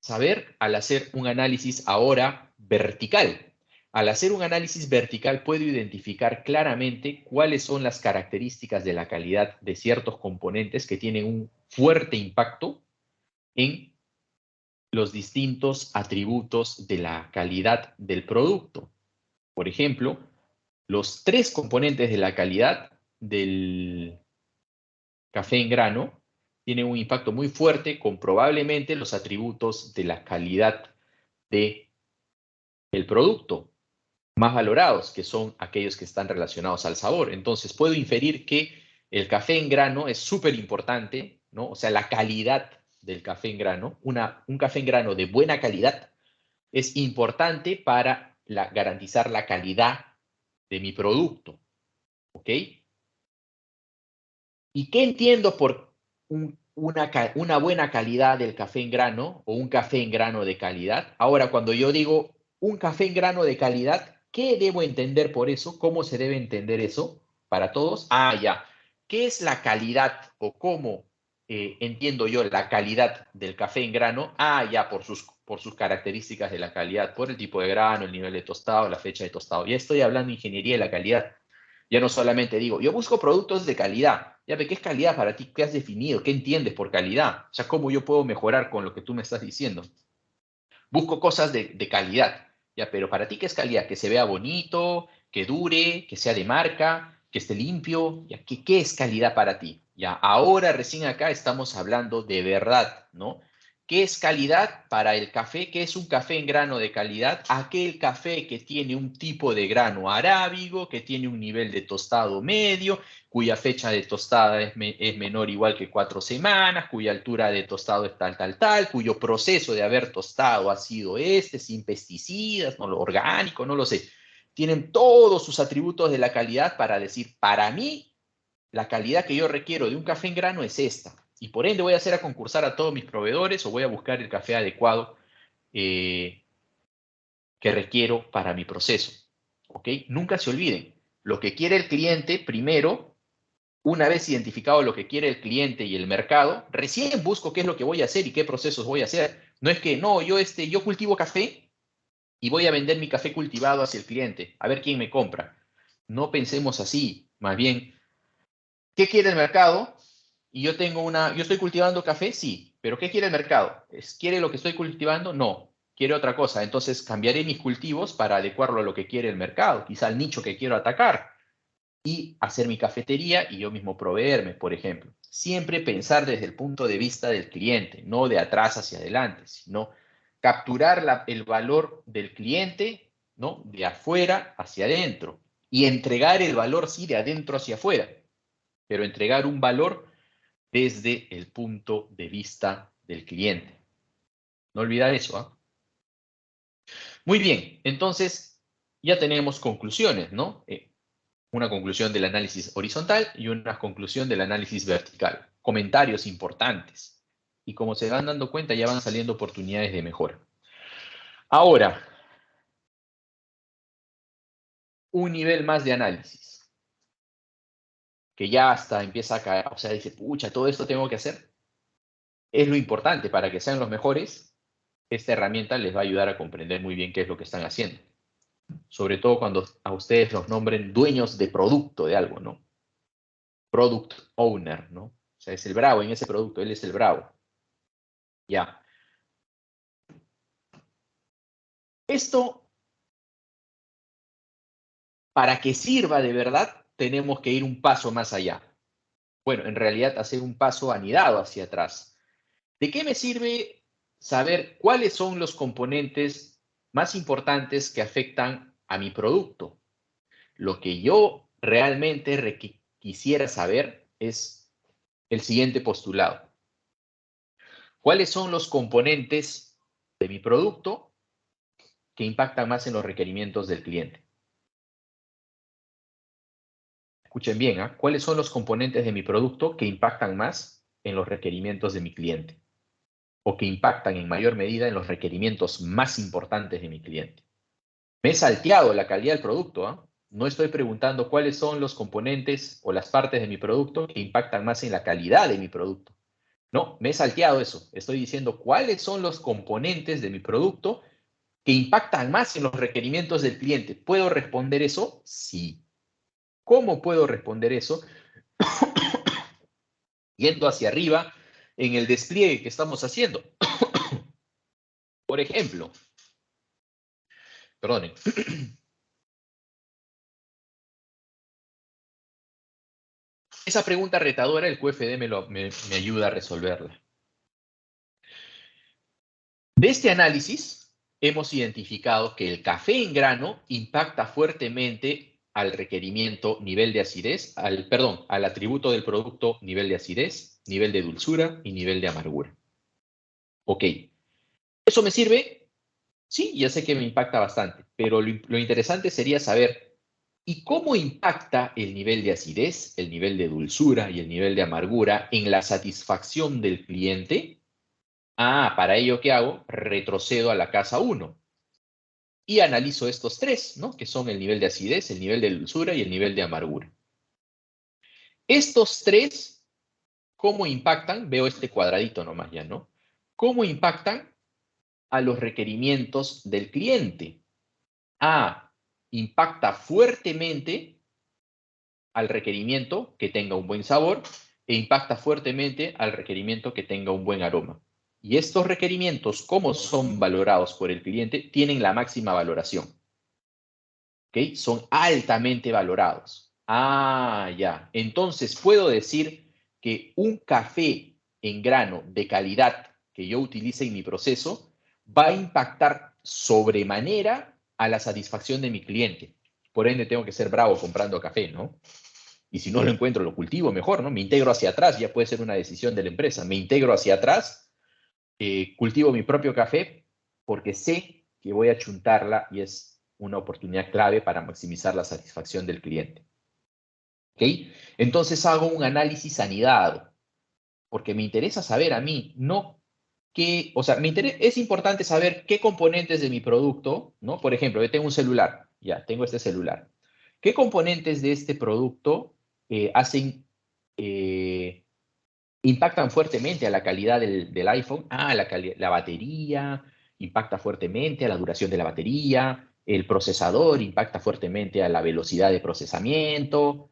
Speaker 1: saber al hacer un análisis ahora vertical? Al hacer un análisis vertical puedo identificar claramente cuáles son las características de la calidad de ciertos componentes que tienen un fuerte impacto en los distintos atributos de la calidad del producto. Por ejemplo, los 3 componentes de la calidad del café en grano tienen un impacto muy fuerte con probablemente los atributos de la calidad del producto más valorados, que son aquellos que están relacionados al sabor. Entonces, puedo inferir que el café en grano es súper importante, ¿no? O sea, la calidad del café en grano, un café en grano de buena calidad es importante para garantizar la calidad de mi producto, ¿ok? ¿Y qué entiendo por una buena calidad del café en grano o un café en grano de calidad? Ahora, cuando yo digo un café en grano de calidad, ¿qué debo entender por eso? ¿Cómo se debe entender eso para todos? Ah, ya. ¿Qué es la calidad o cómo entiendo yo la calidad del café en grano? Ah, ya, por sus características de la calidad, por el tipo de grano, el nivel de tostado, la fecha de tostado. Ya estoy hablando de ingeniería de la calidad. Ya no solamente digo, yo busco productos de calidad. Ya ve, ¿qué es calidad para ti? ¿Qué has definido? ¿Qué entiendes por calidad? O sea, ¿cómo yo puedo mejorar con lo que tú me estás diciendo? Busco cosas de calidad. Ya, pero para ti, ¿qué es calidad? Que se vea bonito, que dure, que sea de marca, que esté limpio. Ya, ¿qué es calidad para ti? Ya, ahora recién acá estamos hablando de verdad, ¿no? ¿Qué es calidad para el café? ¿Qué es un café en grano de calidad? Aquel café que tiene un tipo de grano arábigo, que tiene un nivel de tostado medio, cuya fecha de tostada es menor igual que 4 semanas, cuya altura de tostado es tal, cuyo proceso de haber tostado ha sido sin pesticidas, no lo orgánico, no lo sé. Tienen todos sus atributos de la calidad para decir, para mí, la calidad que yo requiero de un café en grano es esta. Y por ende voy a hacer a concursar a todos mis proveedores o voy a buscar el café adecuado que requiero para mi proceso. ¿Ok? Nunca se olviden, lo que quiere el cliente primero, una vez identificado lo que quiere el cliente y el mercado, recién busco qué es lo que voy a hacer y qué procesos voy a hacer. No es que, no, yo cultivo café y voy a vender mi café cultivado hacia el cliente, a ver quién me compra. No pensemos así, más bien, ¿qué quiere el mercado? Y yo estoy cultivando café, sí, pero ¿qué quiere el mercado? ¿Quiere lo que estoy cultivando? No, quiere otra cosa. Entonces cambiaré mis cultivos para adecuarlo a lo que quiere el mercado, quizá al nicho que quiero atacar. y hacer mi cafetería y yo mismo proveerme, por ejemplo. Siempre pensar desde el punto de vista del cliente, no de atrás hacia adelante, sino capturar el valor del cliente, ¿no? De afuera hacia adentro y entregar el valor, sí, de adentro hacia afuera, pero entregar un valor desde el punto de vista del cliente. No olvidar eso, ¿ah? Muy bien, entonces ya tenemos conclusiones, ¿no? Una conclusión del análisis horizontal y una conclusión del análisis vertical. Comentarios importantes. Y como se van dando cuenta, ya van saliendo oportunidades de mejora. Ahora, un nivel más de análisis, que ya hasta empieza a caer, o sea, dice, pucha, todo esto tengo que hacer. Es lo importante para que sean los mejores. Esta herramienta les va a ayudar a comprender muy bien qué es lo que están haciendo. Sobre todo cuando a ustedes los nombren dueños de producto de algo, ¿no? Product owner, ¿no? O sea, es el bravo en ese producto, él es el bravo. Ya. Esto, para que sirva de verdad, tenemos que ir un paso más allá. Bueno, en realidad hacer un paso anidado hacia atrás. ¿De qué me sirve saber cuáles son los componentes más importantes que afectan a mi producto? Lo que yo realmente quisiera saber es el siguiente postulado. ¿Cuáles son los componentes de mi producto que impactan más en los requerimientos del cliente? Escuchen bien, ¿eh? ¿Cuáles son los componentes de mi producto que impactan más en los requerimientos de mi cliente? O que impactan en mayor medida en los requerimientos más importantes de mi cliente. Me he salteado la calidad del producto, ¿eh? No estoy preguntando cuáles son los componentes o las partes de mi producto que impactan más en la calidad de mi producto. No, me he salteado eso. Estoy diciendo cuáles son los componentes de mi producto que impactan más en los requerimientos del cliente. ¿Puedo responder eso? Sí. ¿Cómo puedo responder eso? Yendo hacia arriba en el despliegue que estamos haciendo. Por ejemplo, perdonen. Esa pregunta retadora, el QFD me ayuda a resolverla. De este análisis, hemos identificado que el café en grano impacta fuertemente al requerimiento nivel de acidez, al atributo del producto nivel de acidez, nivel de dulzura y nivel de amargura. Ok, ¿eso me sirve? Sí, ya sé que me impacta bastante, pero lo interesante sería saber, ¿y cómo impacta el nivel de acidez, el nivel de dulzura y el nivel de amargura en la satisfacción del cliente? Ah, para ello, ¿qué hago? Retrocedo a la casa 1 y analizo estos tres, ¿no? Que son el nivel de acidez, el nivel de dulzura y el nivel de amargura. Estos tres, ¿cómo impactan? Veo este cuadradito nomás ya, ¿no? ¿Cómo impactan a los requerimientos del cliente? A, impacta fuertemente al requerimiento que tenga un buen sabor e impacta fuertemente al requerimiento que tenga un buen aroma. Y estos requerimientos, como son valorados por el cliente, tienen la máxima valoración. ¿Ok? Son altamente valorados. Ah, ya. Entonces puedo decir que un café en grano de calidad que yo utilice en mi proceso va a impactar sobremanera a la satisfacción de mi cliente. Por ende, tengo que ser bravo comprando café, ¿no? Y si no lo encuentro, lo cultivo mejor, ¿no? Me integro hacia atrás, ya puede ser una decisión de la empresa. Me integro hacia atrás, cultivo mi propio café porque sé que voy a chuntarla y es una oportunidad clave para maximizar la satisfacción del cliente. ¿Ok? Entonces hago un análisis anidado, porque me interesa saber a mí, no qué, o sea, es importante saber qué componentes de mi producto, ¿no? Por ejemplo, yo tengo un celular, ya, tengo este celular. ¿Qué componentes de este producto eh, impactan fuertemente a la calidad del iPhone? Ah, la batería impacta fuertemente a la duración de la batería, el procesador impacta fuertemente a la velocidad de procesamiento.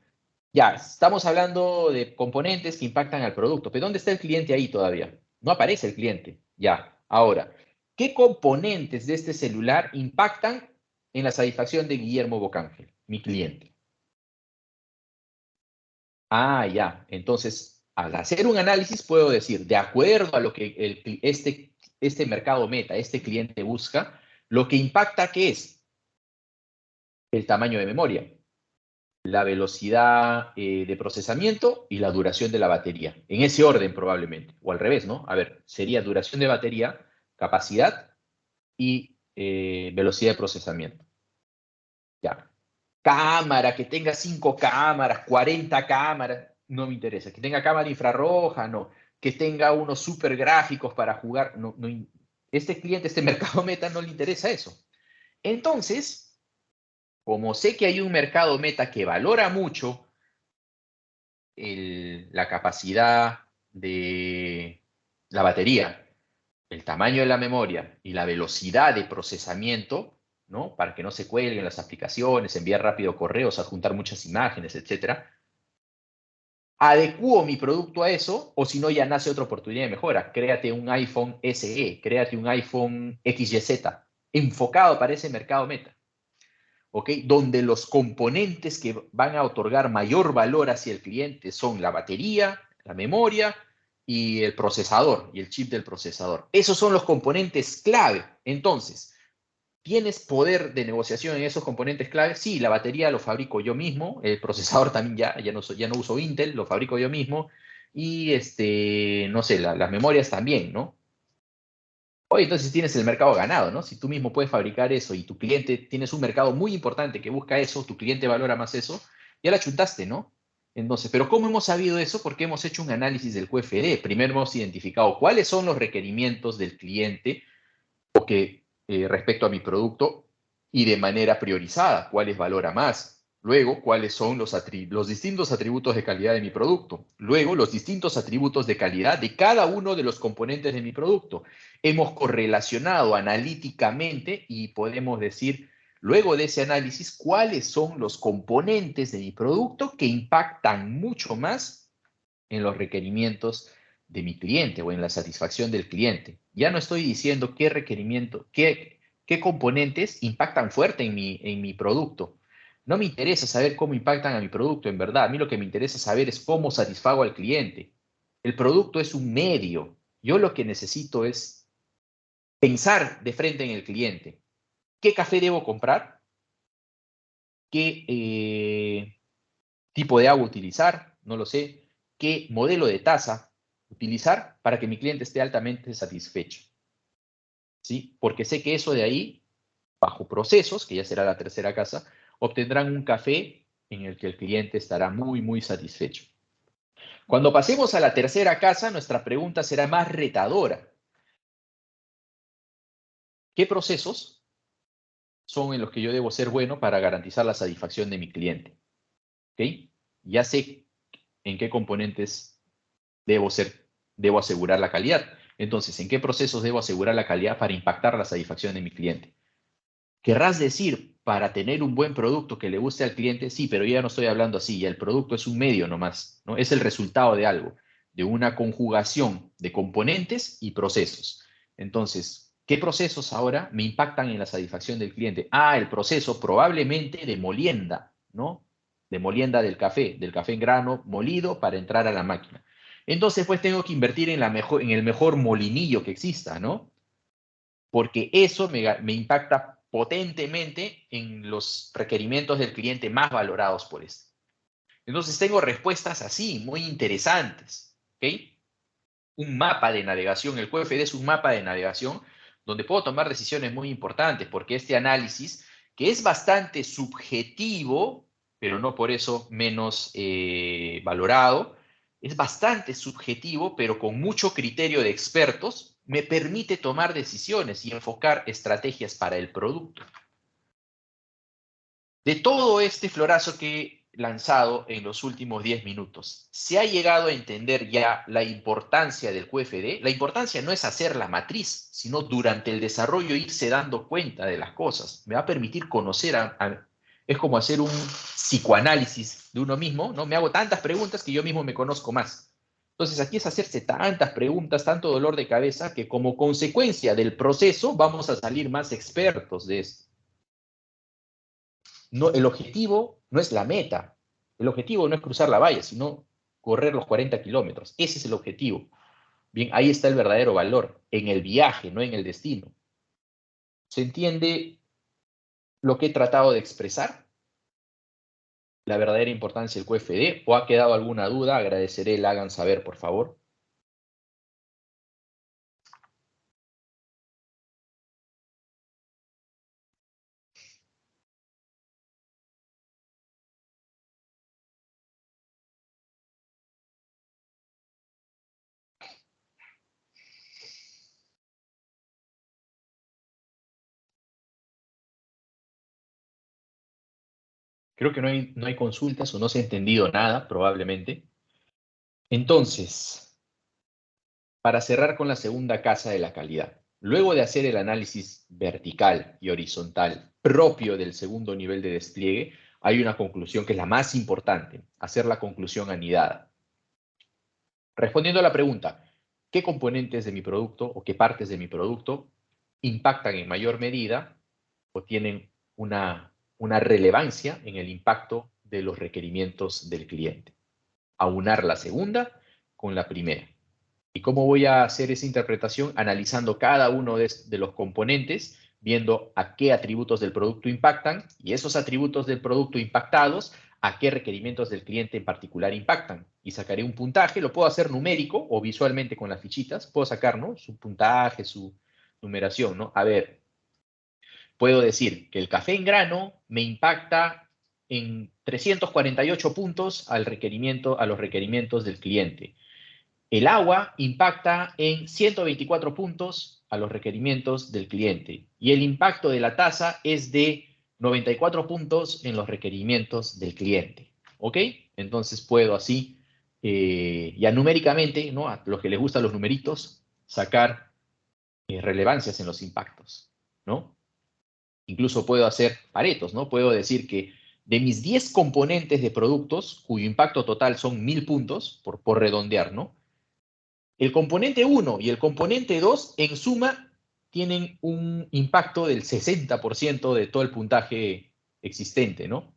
Speaker 1: Ya, estamos hablando de componentes que impactan al producto, pero ¿dónde está el cliente ahí todavía? No aparece el cliente. Ya, ahora, ¿qué componentes de este celular impactan en la satisfacción de Guillermo Bocángel, mi cliente? Ah, ya. Entonces, al hacer un análisis puedo decir, de acuerdo a lo que este mercado meta, este cliente busca, lo que impacta, ¿qué es? El tamaño de memoria, la velocidad de procesamiento y la duración de la batería. En ese orden probablemente, o al revés, ¿no? A ver, sería duración de batería, capacidad y velocidad de procesamiento. Ya. Cámara, que tenga 5 cámaras, 40 cámaras, no me interesa. Que tenga cámara infrarroja, no. Que tenga unos super gráficos para jugar, no, no. Este cliente, este mercado meta, no le interesa eso. Entonces, como sé que hay un mercado meta que valora mucho la capacidad de la batería, el tamaño de la memoria y la velocidad de procesamiento, ¿no? Para que no se cuelguen las aplicaciones, enviar rápido correos, adjuntar muchas imágenes, etcétera. Adecuo mi producto a eso, o si no, ya nace otra oportunidad de mejora. Créate un iPhone SE, créate un iPhone XYZ, enfocado para ese mercado meta, ¿ok? Donde los componentes que van a otorgar mayor valor hacia el cliente son la batería, la memoria y el procesador, y el chip del procesador. Esos son los componentes clave. Entonces, ¿tienes poder de negociación en esos componentes clave? Sí, la batería lo fabrico yo mismo, el procesador también ya no uso Intel, lo fabrico yo mismo, y no sé, las memorias también, ¿no? Oye, entonces tienes el mercado ganado, ¿no? Si tú mismo puedes fabricar eso y tu cliente, tienes un mercado muy importante que busca eso, tu cliente valora más eso, ya la chuntaste, ¿no? Entonces, pero ¿cómo hemos sabido eso? Porque hemos hecho un análisis del QFD. Primero hemos identificado cuáles son los requerimientos del cliente respecto a mi producto y de manera priorizada, cuáles valora más. Luego, cuáles son los distintos atributos de calidad de mi producto. Luego, los distintos atributos de calidad de cada uno de los componentes de mi producto. Hemos correlacionado analíticamente y podemos decir, luego de ese análisis, cuáles son los componentes de mi producto que impactan mucho más en los requerimientos de mi cliente o en la satisfacción del cliente. Ya no estoy diciendo qué requerimiento, qué componentes impactan fuerte en mi producto. No me interesa saber cómo impactan a mi producto, en verdad. A mí lo que me interesa saber es cómo satisfago al cliente. El producto es un medio. Yo lo que necesito es pensar de frente en el cliente. ¿Qué café debo comprar? ¿Qué tipo de agua utilizar? No lo sé. ¿Qué modelo de taza utilizar para que mi cliente esté altamente satisfecho? ¿Sí? Porque sé que eso de ahí, bajo procesos, que ya será la tercera casa, obtendrán un café en el que el cliente estará muy, muy satisfecho. Cuando pasemos a la tercera casa, nuestra pregunta será más retadora. ¿Qué procesos son en los que yo debo ser bueno para garantizar la satisfacción de mi cliente? ¿Ok? Ya sé en qué componentes debo asegurar la calidad. Entonces, ¿en qué procesos debo asegurar la calidad para impactar la satisfacción de mi cliente? Querrás decir, para tener un buen producto que le guste al cliente, sí, pero yo ya no estoy hablando así, ya el producto es un medio nomás, ¿no? Es el resultado de algo, de una conjugación de componentes y procesos. Entonces, ¿qué procesos ahora me impactan en la satisfacción del cliente? Ah, el proceso probablemente de molienda, ¿no? De molienda del café en grano molido para entrar a la máquina. Entonces, pues tengo que invertir en el mejor molinillo que exista, ¿no? Porque eso me impacta potentemente en los requerimientos del cliente más valorados por este. Entonces tengo respuestas así, muy interesantes. ¿Ok? Un mapa de navegación, el QFD es un mapa de navegación donde puedo tomar decisiones muy importantes, porque este análisis, que es bastante subjetivo, pero no por eso menos valorado, es bastante subjetivo, pero con mucho criterio de expertos, me permite tomar decisiones y enfocar estrategias para el producto. De todo este florazo que he lanzado en los últimos 10 minutos, ¿se ha llegado a entender ya la importancia del QFD? La importancia no es hacer la matriz, sino durante el desarrollo irse dando cuenta de las cosas. Me va a permitir conocer es como hacer un psicoanálisis de uno mismo, ¿no? Me hago tantas preguntas que yo mismo me conozco más. Entonces aquí es hacerse tantas preguntas, tanto dolor de cabeza, que como consecuencia del proceso vamos a salir más expertos de esto. No, el objetivo no es la meta. El objetivo no es cruzar la valla, sino correr los 40 kilómetros. Ese es el objetivo. Bien, ahí está el verdadero valor, en el viaje, no en el destino. ¿Se entiende lo que he tratado de expresar? La verdadera importancia del QFD, o ha quedado alguna duda, agradeceré la hagan saber, por favor. Creo que no hay consultas o no se ha entendido nada, probablemente. Entonces, para cerrar con la segunda casa de la calidad, luego de hacer el análisis vertical y horizontal propio del segundo nivel de despliegue, hay una conclusión que es la más importante, hacer la conclusión anidada. Respondiendo a la pregunta, ¿qué componentes de mi producto o qué partes de mi producto impactan en mayor medida o tienen una relevancia en el impacto de los requerimientos del cliente? Aunar la segunda con la primera. ¿Y cómo voy a hacer esa interpretación? Analizando cada uno de los componentes, viendo a qué atributos del producto impactan y esos atributos del producto impactados, a qué requerimientos del cliente en particular impactan. Y sacaré un puntaje, lo puedo hacer numérico o visualmente con las fichitas, puedo sacar, ¿no?, su puntaje, su numeración, ¿no? A ver, puedo decir que el café en grano me impacta en 348 puntos a los requerimientos del cliente. El agua impacta en 124 puntos a los requerimientos del cliente y el impacto de la tasa es de 94 puntos en los requerimientos del cliente. ¿Ok? Entonces puedo así, ya numéricamente, ¿no?, a los que les gustan los numeritos, sacar relevancias en los impactos, ¿no? Incluso puedo hacer paretos, ¿no? Puedo decir que de mis 10 componentes de productos, cuyo impacto total son 1000 puntos, por redondear, ¿no?, el componente 1 y el componente 2 en suma tienen un impacto del 60% de todo el puntaje existente, ¿no?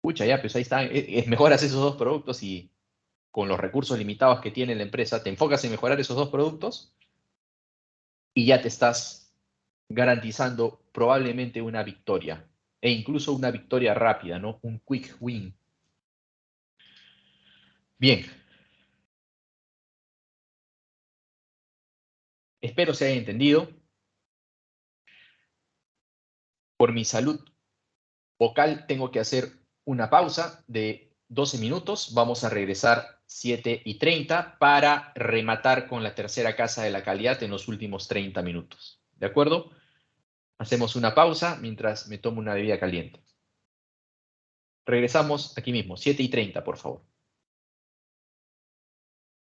Speaker 1: Pucha, ya, pues ahí está. Mejoras esos dos productos y con los recursos limitados que tiene la empresa, te enfocas en mejorar esos dos productos y ya te estás garantizando probablemente una victoria e incluso una victoria rápida, ¿no? Un quick win. Bien. Espero se haya entendido. Por mi salud vocal tengo que hacer una pausa de 12 minutos. Vamos a regresar 7:30 para rematar con la tercera casa de la calidad en los últimos 30 minutos. ¿De acuerdo? Hacemos una pausa mientras me tomo una bebida caliente. Regresamos aquí mismo, 7:30, por favor.